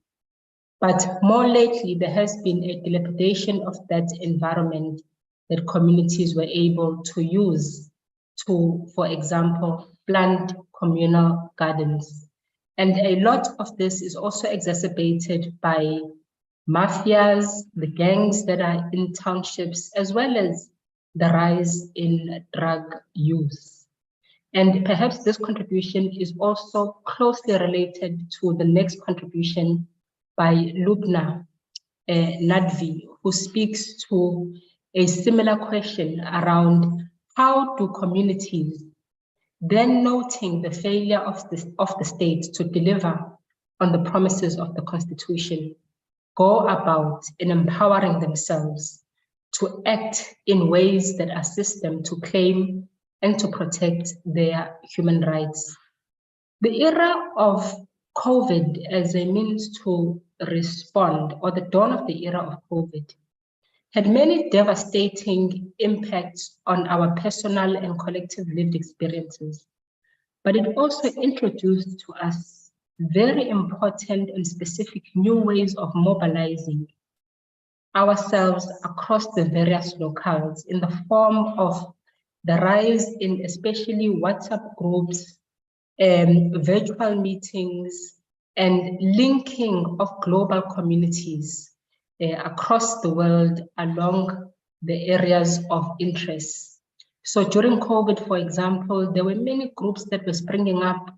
Speaker 3: But more lately, there has been a dilapidation of that environment that communities were able to use to, for example, plant communal gardens. And a lot of this is also exacerbated by mafias, the gangs that are in townships, as well as the rise in drug use. And perhaps this contribution is also closely related to the next contribution by Lubna Nadvi, who speaks to a similar question around how do communities, then noting the failure of the state to deliver on the promises of the Constitution, go about in empowering themselves to act in ways that assist them to claim and to protect their human rights. The era of COVID as a means to respond, or the dawn of the era of COVID, had many devastating impacts on our personal and collective lived experiences. But it also introduced to us very important and specific new ways of mobilizing ourselves across the various locales in the form of the rise in especially WhatsApp groups, virtual meetings, and linking of global communities across the world along the areas of interest. So during COVID, for example, there were many groups that were springing up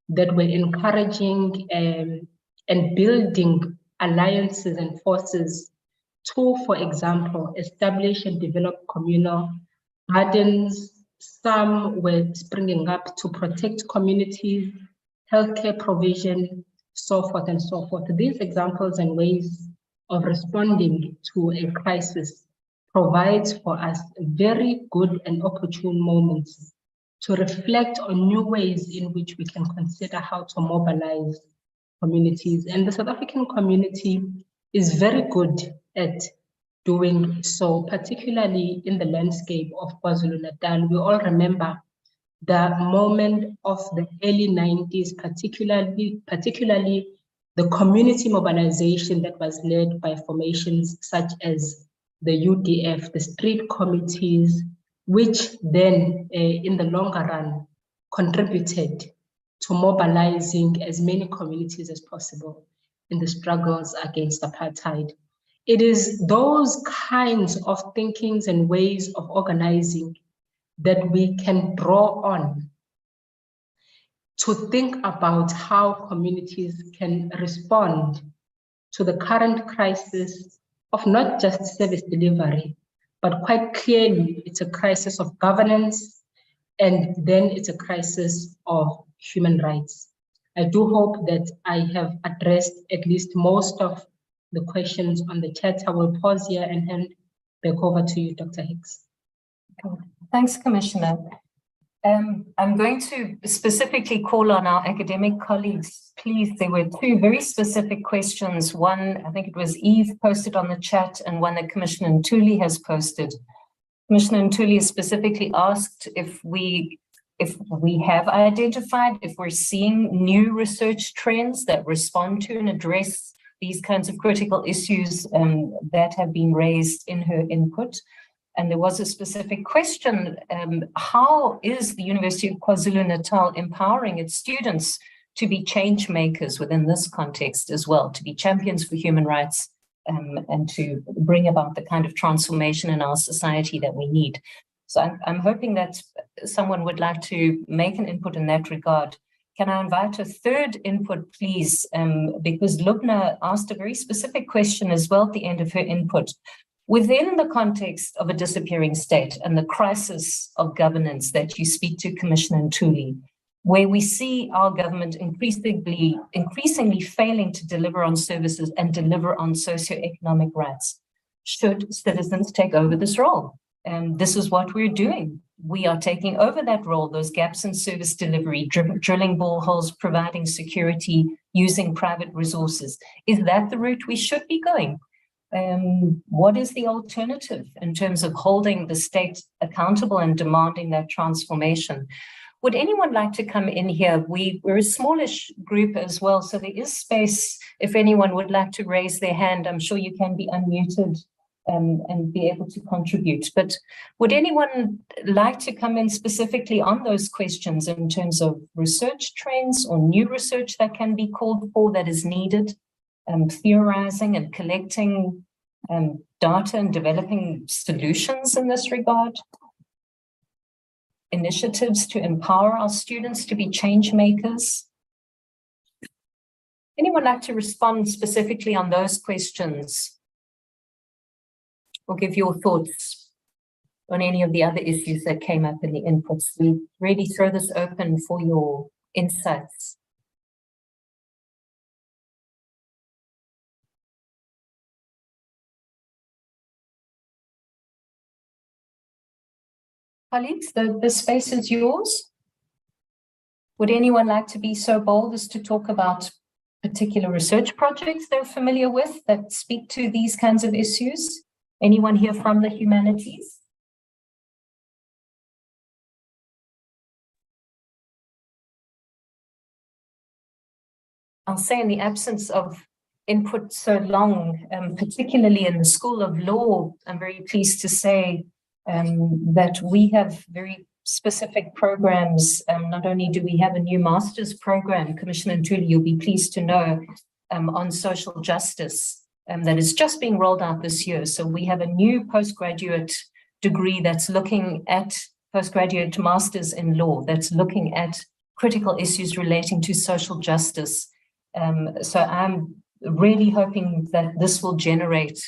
Speaker 3: that were encouraging and building alliances and forces to, for example, establish and develop communal gardens. Some were springing up to protect communities, healthcare provision, so forth and so forth. These examples and ways of responding to a crisis provides for us very good and opportune moments to reflect on new ways in which we can consider how to mobilize communities. And the South African community is very good at doing so, particularly in the landscape of KwaZulu-Natal. We all remember the moment of the early 90s, particularly the community mobilization that was led by formations such as the UDF, the street committees, which then in the longer run contributed to mobilizing as many communities as possible in the struggles against apartheid. It is those kinds of thinkings and ways of organizing that we can draw on to think about how communities can respond to the current crisis of not just service delivery, but quite clearly it's a crisis of governance, and then it's a crisis of human rights. I do hope that I have addressed at least most of the questions on the chat. I will pause here and hand back over to you, Dr. Hicks.
Speaker 4: Thanks, Commissioner. I'm going to specifically call on our academic colleagues. Please, there were two very specific questions. One, I think it was Eve posted on the chat, and one that Commissioner Ntuli has posted. Commissioner Ntuli has specifically asked if we have identified, if we're seeing new research trends that respond to and address these kinds of critical issues that have been raised in her input. And there was a specific question, how is the University of KwaZulu-Natal empowering its students to be change makers within this context as well, to be champions for human rights and to bring about the kind of transformation in our society that we need? So I'm hoping that someone would like to make an input in that regard. Can I invite a third input, please? Because Lubna asked a very specific question as well at the end of her input. Within the context of a disappearing state and the crisis of governance that you speak to, Commissioner Ntuli, where we see our government increasingly failing to deliver on services and deliver on socioeconomic rights, should citizens take over this role? This is what we're doing. We are taking over that role, those gaps in service delivery, drilling boreholes, providing security, using private resources. Is that the route we should be going? What is the alternative in terms of holding the state accountable and demanding that transformation? Would anyone like to come in here? We're a smallish group as well, so there is space if anyone would like to raise their hand. I'm sure you can be unmuted and be able to contribute. But would anyone like to come in specifically on those questions in terms of research trends or new research that can be called for that is needed theorizing and collecting data and developing solutions in this regard? Initiatives to empower our students to be change makers? Anyone like to respond specifically on those questions? Or give your thoughts on any of the other issues that came up in the inputs? We really throw this open for your insights. Colleagues, the space is yours. Would anyone like to be so bold as to talk about particular research projects they're familiar with that speak to these kinds of issues? Anyone here from the humanities? I'll say in the absence of input so long, particularly in the School of Law, I'm very pleased to say that we have very specific programs. Not only do we have a new master's program, Commissioner Ntuli, you'll be pleased to know, on social justice that is just being rolled out this year. So we have a new postgraduate degree that's looking at postgraduate masters in law, that's looking at critical issues relating to social justice. So I'm really hoping that this will generate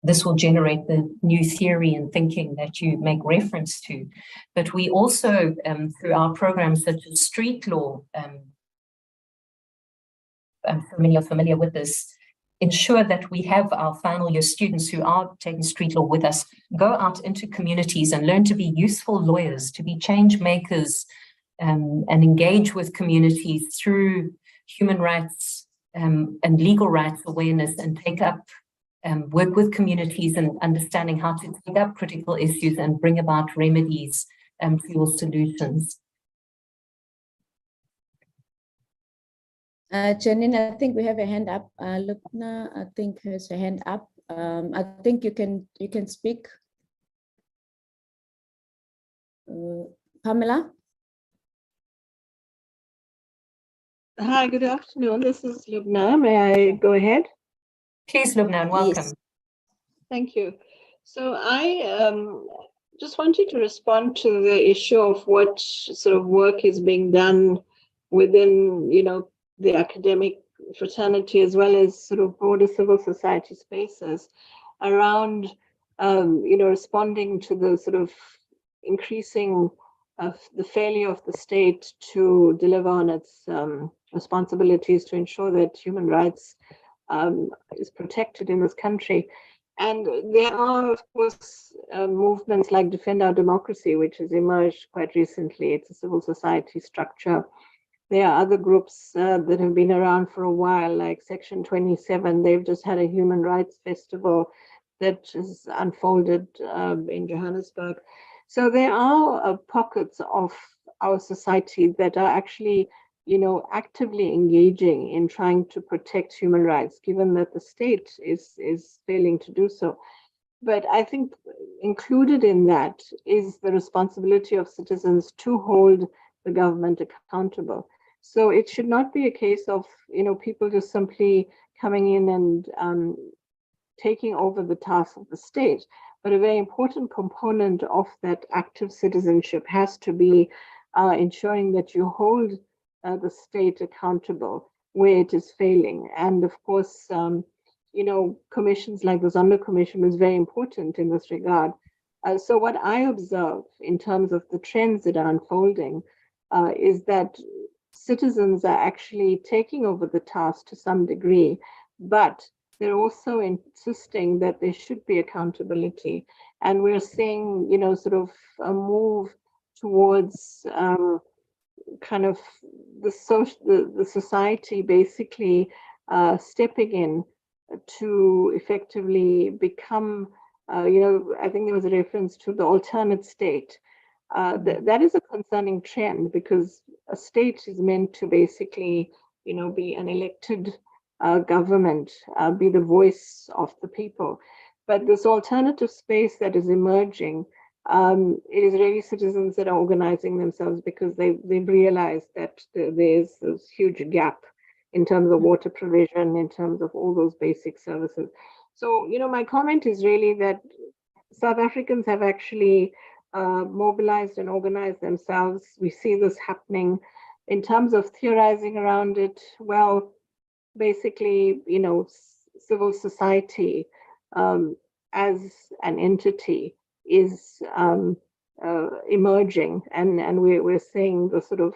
Speaker 4: the new theory and thinking that you make reference to. But we also, through our programs such as street law, many are familiar with this, ensure that we have our final year students who are taking street law with us go out into communities and learn to be useful lawyers, to be change makers, and engage with communities through human rights and legal rights awareness, and take up work with communities and understanding how to take up critical issues and bring about remedies for solutions.
Speaker 2: Janine, I think we have a hand up. Lubna, I think has a hand up. I think you can speak. Pamela?
Speaker 5: Hi, good afternoon. This is Lubna. May I go ahead?
Speaker 4: Please, Lubna, and welcome.
Speaker 2: Yes.
Speaker 5: Thank you. So I just wanted to respond to the issue of what sort of work is being done within, the academic fraternity, as well as sort of broader civil society spaces around, responding to the sort of increasing of the failure of the state to deliver on its responsibilities to ensure that human rights is protected in this country. And there are, of course, movements like Defend Our Democracy, which has emerged quite recently. It's a civil society structure. There are other groups that have been around for a while, like Section 27. They've just had a human rights festival that has unfolded in Johannesburg. So there are pockets of our society that are actually, actively engaging in trying to protect human rights, given that the state is failing to do so. But I think included in that is the responsibility of citizens to hold the government accountable. So it should not be a case of, people just simply coming in and taking over the tasks of the state. But a very important component of that active citizenship has to be ensuring that you hold the state accountable where it is failing. And of course, commissions like the Zondo Commission is very important in this regard. So what I observe in terms of the trends that are unfolding is that citizens are actually taking over the task to some degree, but they're also insisting that there should be accountability. And we're seeing, sort of a move towards kind of the society basically stepping in to effectively become, I think there was a reference to the alternate state. That is a concerning trend, because a state is meant to basically, be an elected government, be the voice of the people. But this alternative space that is emerging, it is really citizens that are organizing themselves, because they've realized that there's this huge gap in terms of water provision, in terms of all those basic services. So, my comment is really that South Africans have actually mobilized and organized themselves. We see this happening. In terms of theorizing around it, well, basically, civil society as an entity is emerging, and we're seeing the sort of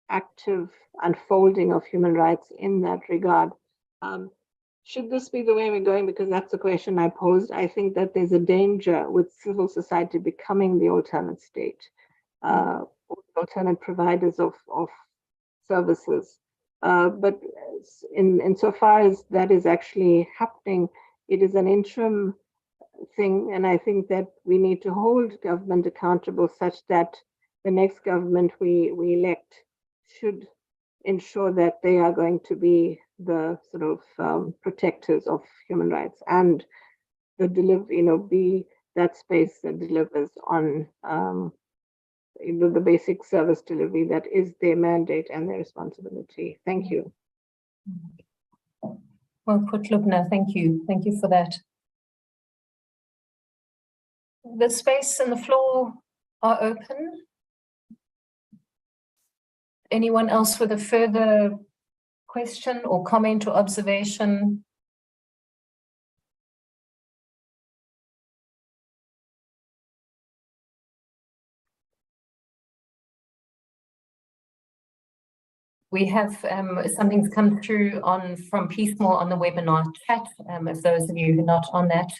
Speaker 5: active unfolding of human rights in that regard. Should this be the way we're going? Because that's the question I posed. I think that there's a danger with civil society becoming the alternate state, alternate providers of services. But insofar as that is actually happening, it is an interim thing, and I think that we need to hold government accountable such that the next government we elect should ensure that they are going to be the sort of protectors of human rights and be that space that delivers on the basic service delivery that is their mandate and their responsibility. Thank you.
Speaker 4: Well put, Lubna. Thank you. Thank you for that. The space and the floor are open. Anyone else with a further question or comment or observation? We have something's come through from Peacemore on the webinar chat. If those of you who are not on that,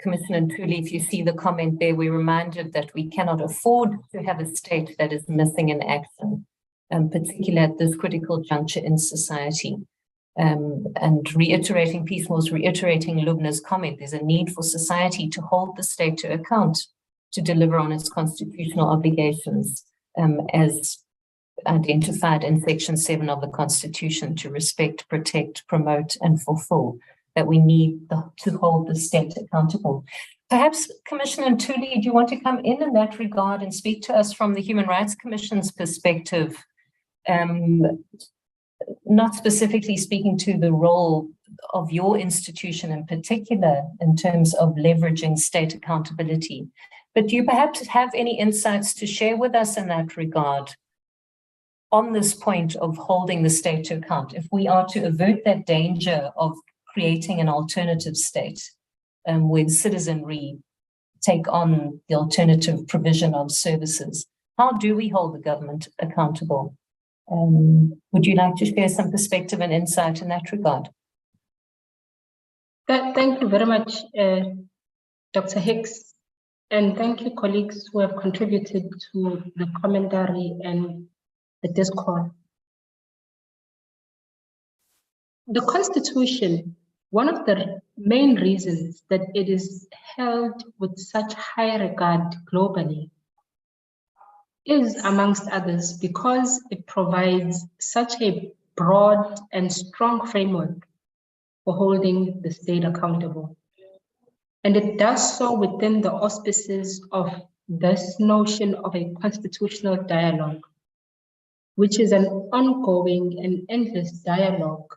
Speaker 4: Commissioner Ntuli, if you see the comment there, we're reminded that we cannot afford to have a state that is missing in action, particularly at this critical juncture in society. And reiterating Peacemore's, reiterating Lubna's comment, there's a need for society to hold the state to account to deliver on its constitutional obligations as identified in Section 7 of the Constitution to respect, protect, promote, and fulfill, that we need to hold the state accountable. Perhaps, Commissioner Ntuli, do you want to come in that regard and speak to us from the Human Rights Commission's perspective, not specifically speaking to the role of your institution in particular in terms of leveraging state accountability, but do you perhaps have any insights to share with us in that regard on this point of holding the state to account, if we are to avert that danger of creating an alternative state where citizenry take on the alternative provision of services? How do we hold the government accountable? Would you like to share some perspective and insight in that regard?
Speaker 3: Thank you very much, Dr. Hicks, and thank you, colleagues who have contributed to the commentary and the discourse. The Constitution, one of the main reasons that it is held with such high regard globally is, amongst others, because it provides such a broad and strong framework for holding the state accountable. And it does so within the auspices of this notion of a constitutional dialogue, which is an ongoing and endless dialogue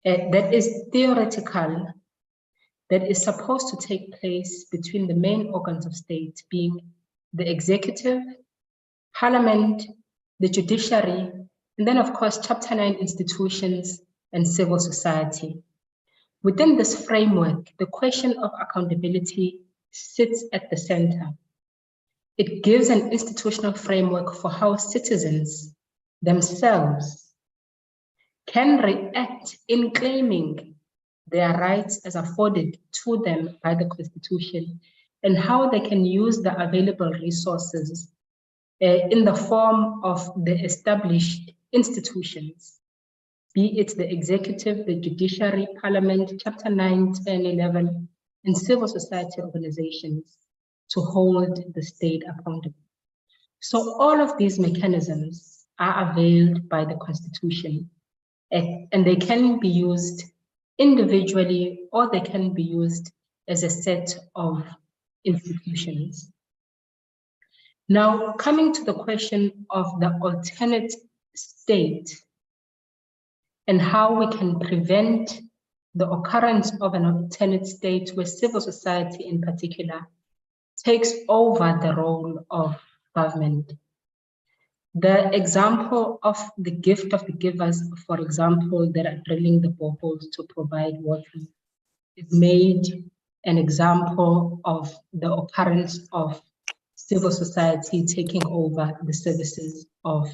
Speaker 3: that is theoretical, that is supposed to take place between the main organs of state, being the executive, parliament, the judiciary, and then of course, Chapter 9 institutions and civil society. Within this framework, the question of accountability sits at the center. It gives an institutional framework for how citizens themselves can react in claiming their rights as afforded to them by the Constitution, and how they can use the available resources in the form of the established institutions, be it the executive, the judiciary, parliament, Chapter 9, 10, 11, and civil society organizations, to hold the state accountable. So all of these mechanisms are availed by the Constitution, and they can be used individually, or they can be used as a set of institutions. Now, coming to the question of the alternate state and how we can prevent the occurrence of an alternate state where civil society in particular takes over the role of government. The example of the gift of the givers, for example, that are drilling the boreholes to provide water, is made an example of the occurrence of civil society taking over the services of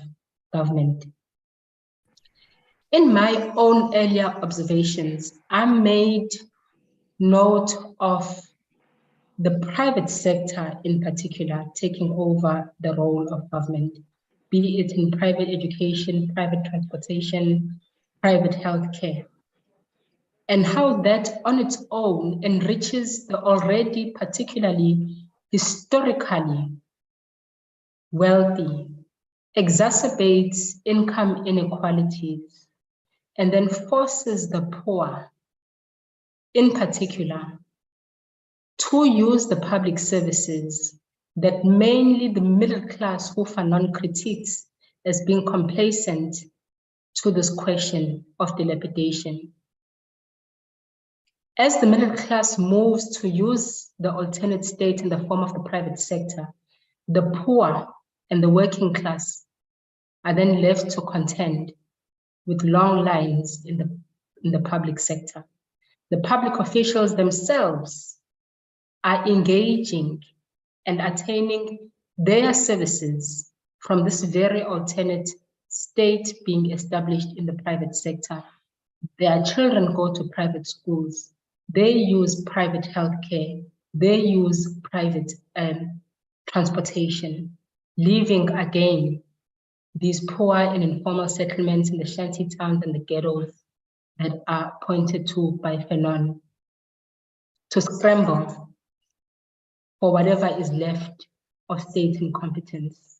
Speaker 3: government. In my own earlier observations, I made note of the private sector in particular taking over the role of government, be it in private education, private transportation, private healthcare, and how that on its own enriches the already particularly historically wealthy, exacerbates income inequalities, and then forces the poor in particular to use the public services that mainly the middle class who Fanon critiques as being complacent to this question of dilapidation. As the middle class moves to use the alternate state in the form of the private sector, the poor and the working class are then left to contend with long lines in the public sector. The public officials themselves are engaging and attaining their services from this very alternate state being established in the private sector. Their children go to private schools. They use private healthcare. They use private transportation, leaving again these poor and informal settlements in the shanty towns and the ghettos that are pointed to by Fanon to scramble for whatever is left of state incompetence.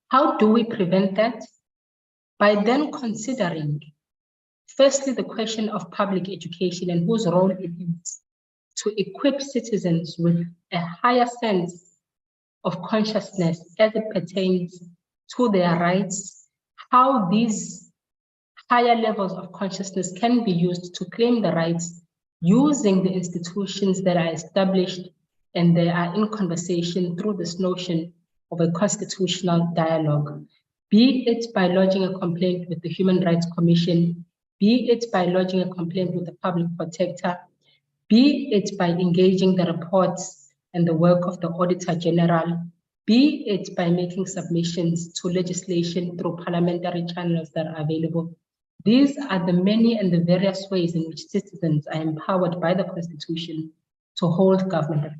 Speaker 3: How do we prevent that? By then considering, firstly, the question of public education and whose role it is to equip citizens with a higher sense of consciousness as it pertains to their rights, how these higher levels of consciousness can be used to claim the rights using the institutions that are established and they are in conversation through this notion of a constitutional dialogue, be it by lodging a complaint with the Human Rights Commission, be it by lodging a complaint with the public protector, be it by engaging the reports and the work of the Auditor General, be it by making submissions to legislation through parliamentary channels that are available. These are the many and the various ways in which citizens are empowered by the Constitution to hold government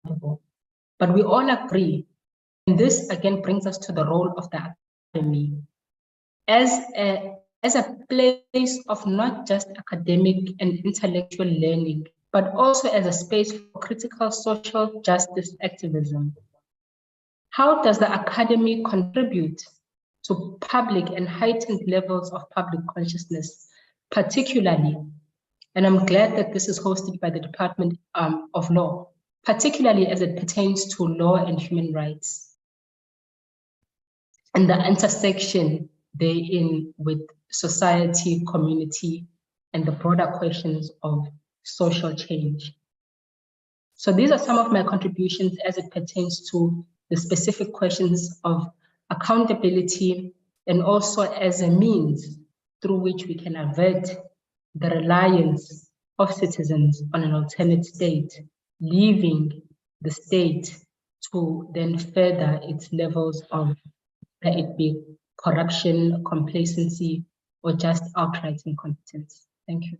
Speaker 3: accountable. But we all agree, and this again brings us to the role of the academy as a place of not just academic and intellectual learning, but also as a space for critical social justice activism. How does the academy contribute to public and heightened levels of public consciousness, particularly, and I'm glad that this is hosted by the Department of Law, particularly as it pertains to law and human rights, and the intersection therein with society, community, and the broader questions of social change. So these are some of my contributions as it pertains to the specific questions of accountability and also as a means through which we can avert the reliance of citizens on an alternate state, leaving the state to then further its levels of, let it be corruption, complacency, or just outright incompetence. Thank you.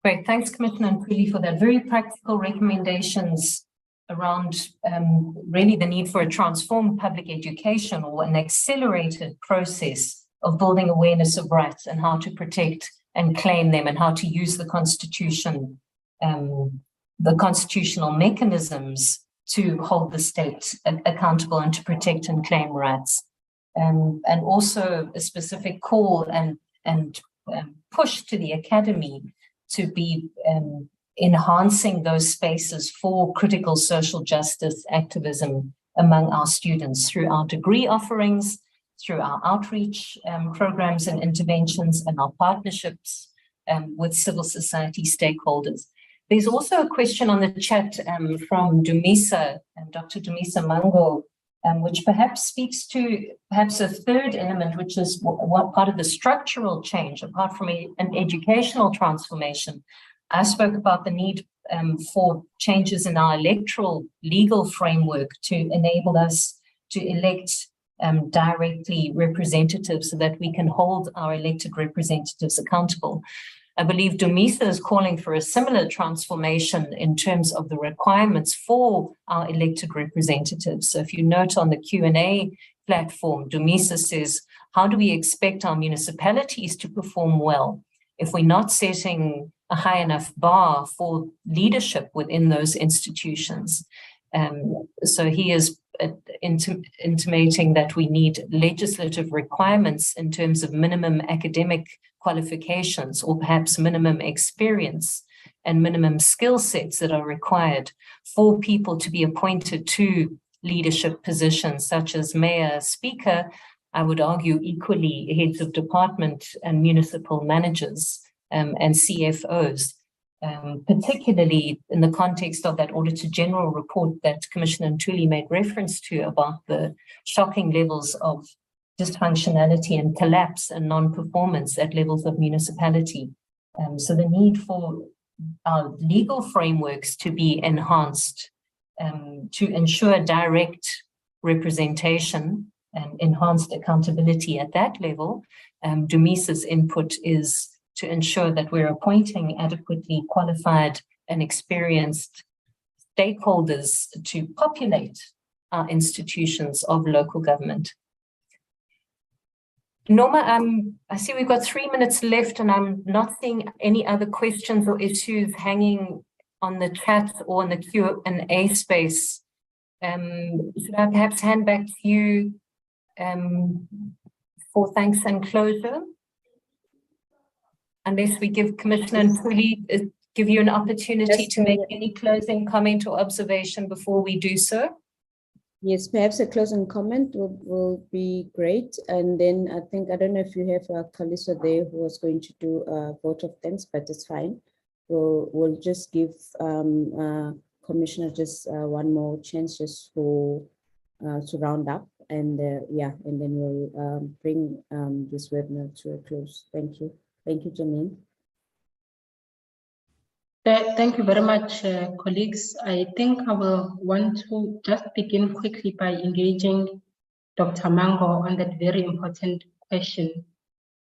Speaker 4: Great, thanks, Commissioner Mpili, for that. Very practical recommendations around really the need for a transformed public education or an accelerated process of building awareness of rights and how to protect and claim them and how to use the Constitution, the constitutional mechanisms to hold the state accountable and to protect and claim rights. And also a specific call and push to the academy to be enhancing those spaces for critical social justice activism among our students through our degree offerings, through our outreach programs and interventions, and our partnerships with civil society stakeholders. There's also a question on the chat from Dumisa, Dr. Dumisa Mango, which perhaps speaks to perhaps a third element, which is what part of the structural change, apart from an educational transformation. I spoke about the need for changes in our electoral legal framework to enable us to elect directly representatives so that we can hold our elected representatives accountable. I believe Dumisa is calling for a similar transformation in terms of the requirements for our elected representatives. So if you note on the Q&A platform, Dumisa says, how do we expect our municipalities to perform well if we're not setting a high enough bar for leadership within those institutions? So he is intimating that we need legislative requirements in terms of minimum academic qualifications, or perhaps minimum experience and minimum skill sets that are required for people to be appointed to leadership positions such as mayor, speaker, I would argue equally heads of department and municipal managers and CFOs, particularly in the context of that Auditor General report that Commissioner Ntuli made reference to about the shocking levels of dysfunctionality and collapse and non-performance at levels of municipality. So the need for our legal frameworks to be enhanced to ensure direct representation and enhanced accountability at that level. Dumisa's input is to ensure that we're appointing adequately qualified and experienced stakeholders to populate our institutions of local government. Norma, I see we've got 3 minutes left and I'm not seeing any other questions or issues hanging on the chat or in the Q&A space. Should I perhaps hand back to you for thanks and closure? Unless we give Commissioner Ntuli, give you an opportunity to make any closing comment or observation before we do so.
Speaker 2: Yes, perhaps a closing comment will be great. And then I think, I don't know if you have Khaliso there who was going to do a vote of thanks, but it's fine. We'll just give Commissioner just one more chance just for to round up. And yeah, and then we'll bring this webinar to a close. Thank you. Thank you, Janine.
Speaker 3: Thank you very much, colleagues. I think I will want to just begin quickly by engaging Dr. Mango on that very important question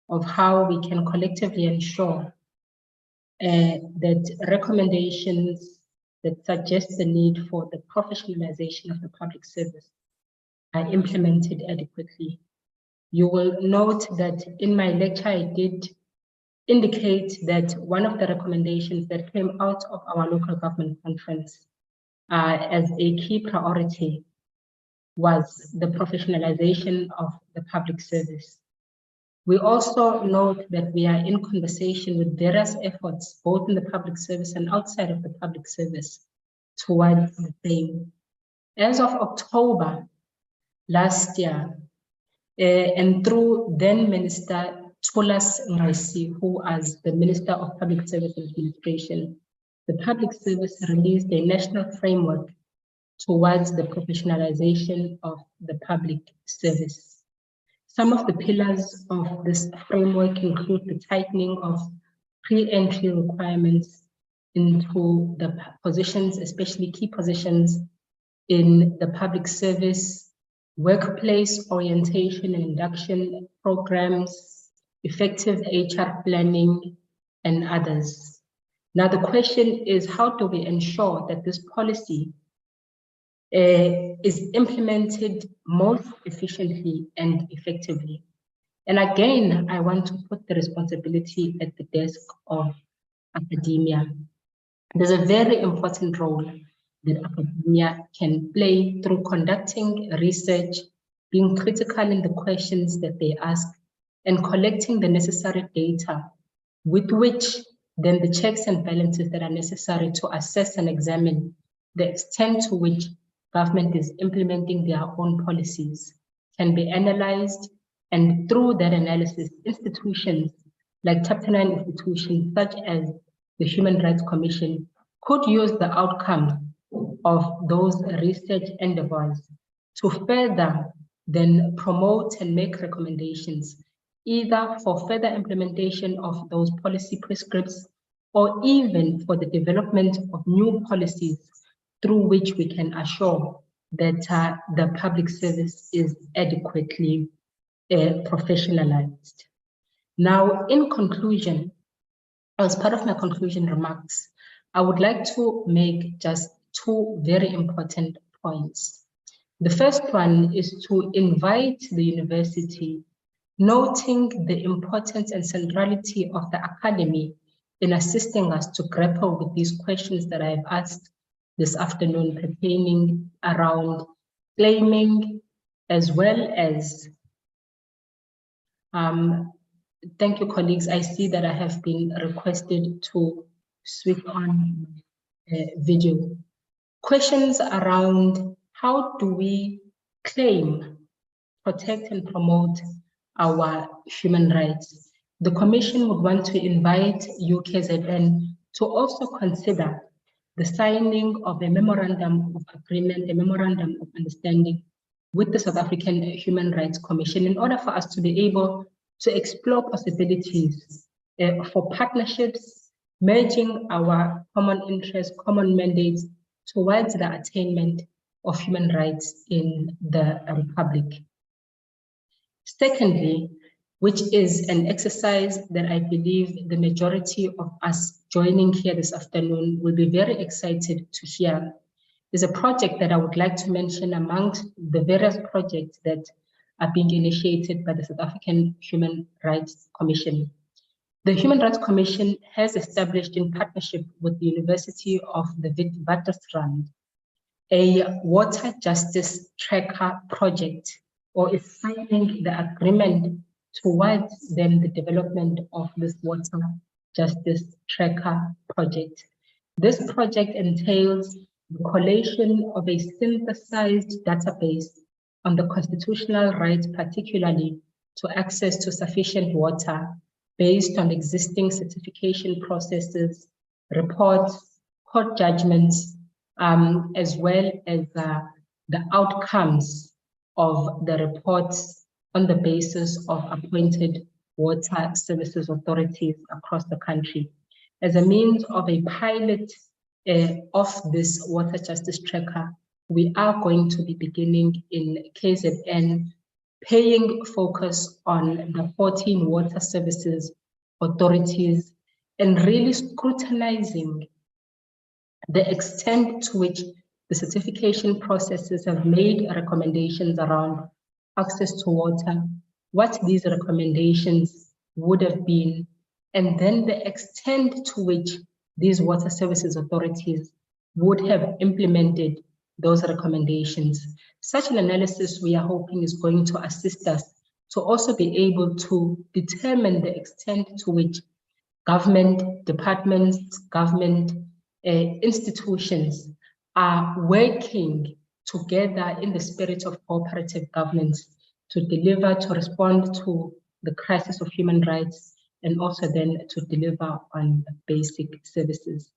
Speaker 3: of how we can collectively ensure that recommendations that suggest the need for the professionalization of the public service are implemented adequately. You will note that in my lecture, I did indicate that one of the recommendations that came out of our local government conference as a key priority was the professionalization of the public service. We also note that we are in conversation with various efforts, both in the public service and outside of the public service, towards the same. As of October last year, and through then Minister Thulas Nxesi, who as the Minister of Public Service Administration, the public service released a national framework towards the professionalization of the public service. Some of the pillars of this framework include the tightening of pre-entry requirements into the positions, especially key positions in the public service, workplace orientation and induction programs, effective HR planning, and others. Now, the question is, how do we ensure that this policy is implemented most efficiently and effectively? And again, I want to put the responsibility at the desk of academia. There's a very important role that academia can play through conducting research, being critical in the questions that they ask, and collecting the necessary data with which then the checks and balances that are necessary to assess and examine the extent to which government is implementing their own policies can be analyzed, and through that analysis, institutions like Chapter 9 institutions such as the Human Rights Commission could use the outcomes of those research endeavors to further then promote and make recommendations, either for further implementation of those policy prescripts or even for the development of new policies through which we can assure that the public service is adequately professionalized. Now, in conclusion, as part of my conclusion remarks, I would like to make just two very important points. The first one is to invite the university, noting the importance and centrality of the academy in assisting us to grapple with these questions that I've asked this afternoon pertaining around claiming, as well as, thank you, colleagues. I see that I have been requested to switch on video. Questions around how do we claim, protect, and promote our human rights. The Commission would want to invite UKZN to also consider the signing of a memorandum of agreement, a memorandum of understanding with the South African Human Rights Commission in order for us to be able to explore possibilities for partnerships, merging our common interests, common mandates towards the attainment of human rights in the Republic. Secondly, which is an exercise that I believe the majority of us joining here this afternoon will be very excited to hear, is a project that I would like to mention amongst the various projects that are being initiated by the South African Human Rights Commission. The Human Rights Commission has established, in partnership with the University of the Witwatersrand, a water justice tracker project, or is signing the agreement towards then the development of this water justice tracker project. This project entails the collation of a synthesized database on the constitutional right, particularly to access to sufficient water, based on existing certification processes, reports, court judgments, as well as the outcomes of the reports on the basis of appointed water services authorities across the country. As a means of a pilot of this water justice tracker, we are going to be beginning in KZN, paying focus on the 14 water services authorities and really scrutinizing the extent to which the certification processes have made recommendations around access to water, what these recommendations would have been, and then the extent to which these water services authorities would have implemented those recommendations. Such an analysis, we are hoping, is going to assist us to also be able to determine the extent to which government departments, government institutions are working together in the spirit of cooperative governance to deliver, to respond to the crisis of human rights, and also then to deliver on basic services.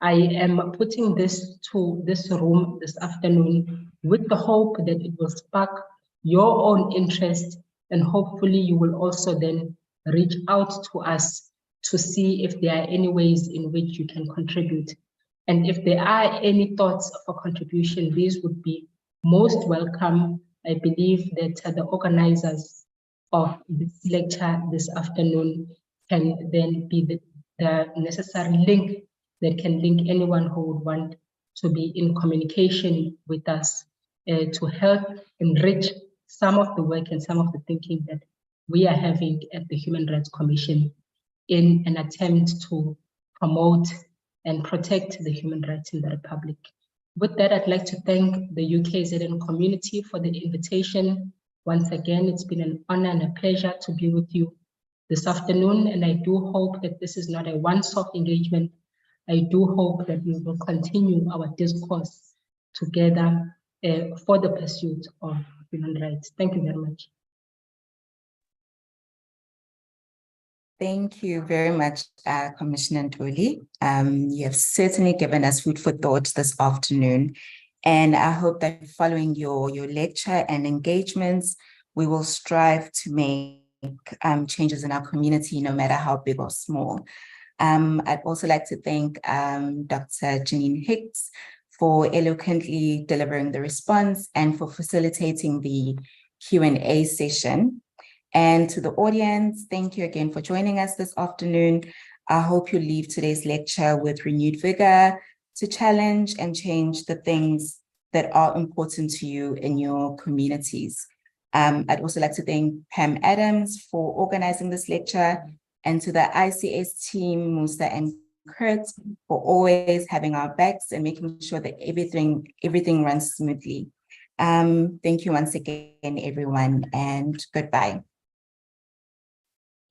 Speaker 3: I am putting this to this room this afternoon with the hope that it will spark your own interest, and hopefully you will also then reach out to us to see if there are any ways in which you can contribute. And if there are any thoughts for contribution, these would be most welcome. I believe that the organizers of this lecture this afternoon can then be the necessary link that can link anyone who would want to be in communication with us to help enrich some of the work and some of the thinking that we are having at the Human Rights Commission in an attempt to promote and protect the human rights in the Republic. With that, I'd like to thank the UKZN community for the invitation. Once again, it's been an honor and a pleasure to be with you. this afternoon, and I do hope that this is not a once-off engagement. I do hope that we will continue our discourse together for the pursuit of human rights. Thank you very much.
Speaker 6: Thank you very much, Commissioner Ntuli. You have certainly given us food for thought this afternoon. And I hope that following your lecture and engagements, we will strive to make changes in our community, no matter how big or small. I'd also like to thank Dr. Janine Hicks for eloquently delivering the response and for facilitating the Q&A session. And to the audience, thank you again for joining us this afternoon. I hope you leave today's lecture with renewed vigor to challenge and change the things that are important to you in your communities. I'd also like to thank Pam Adams for organizing this lecture, and to the ICS team, Musa and Kurt, for always having our backs and making sure that everything runs smoothly. Thank you once again, everyone, and goodbye.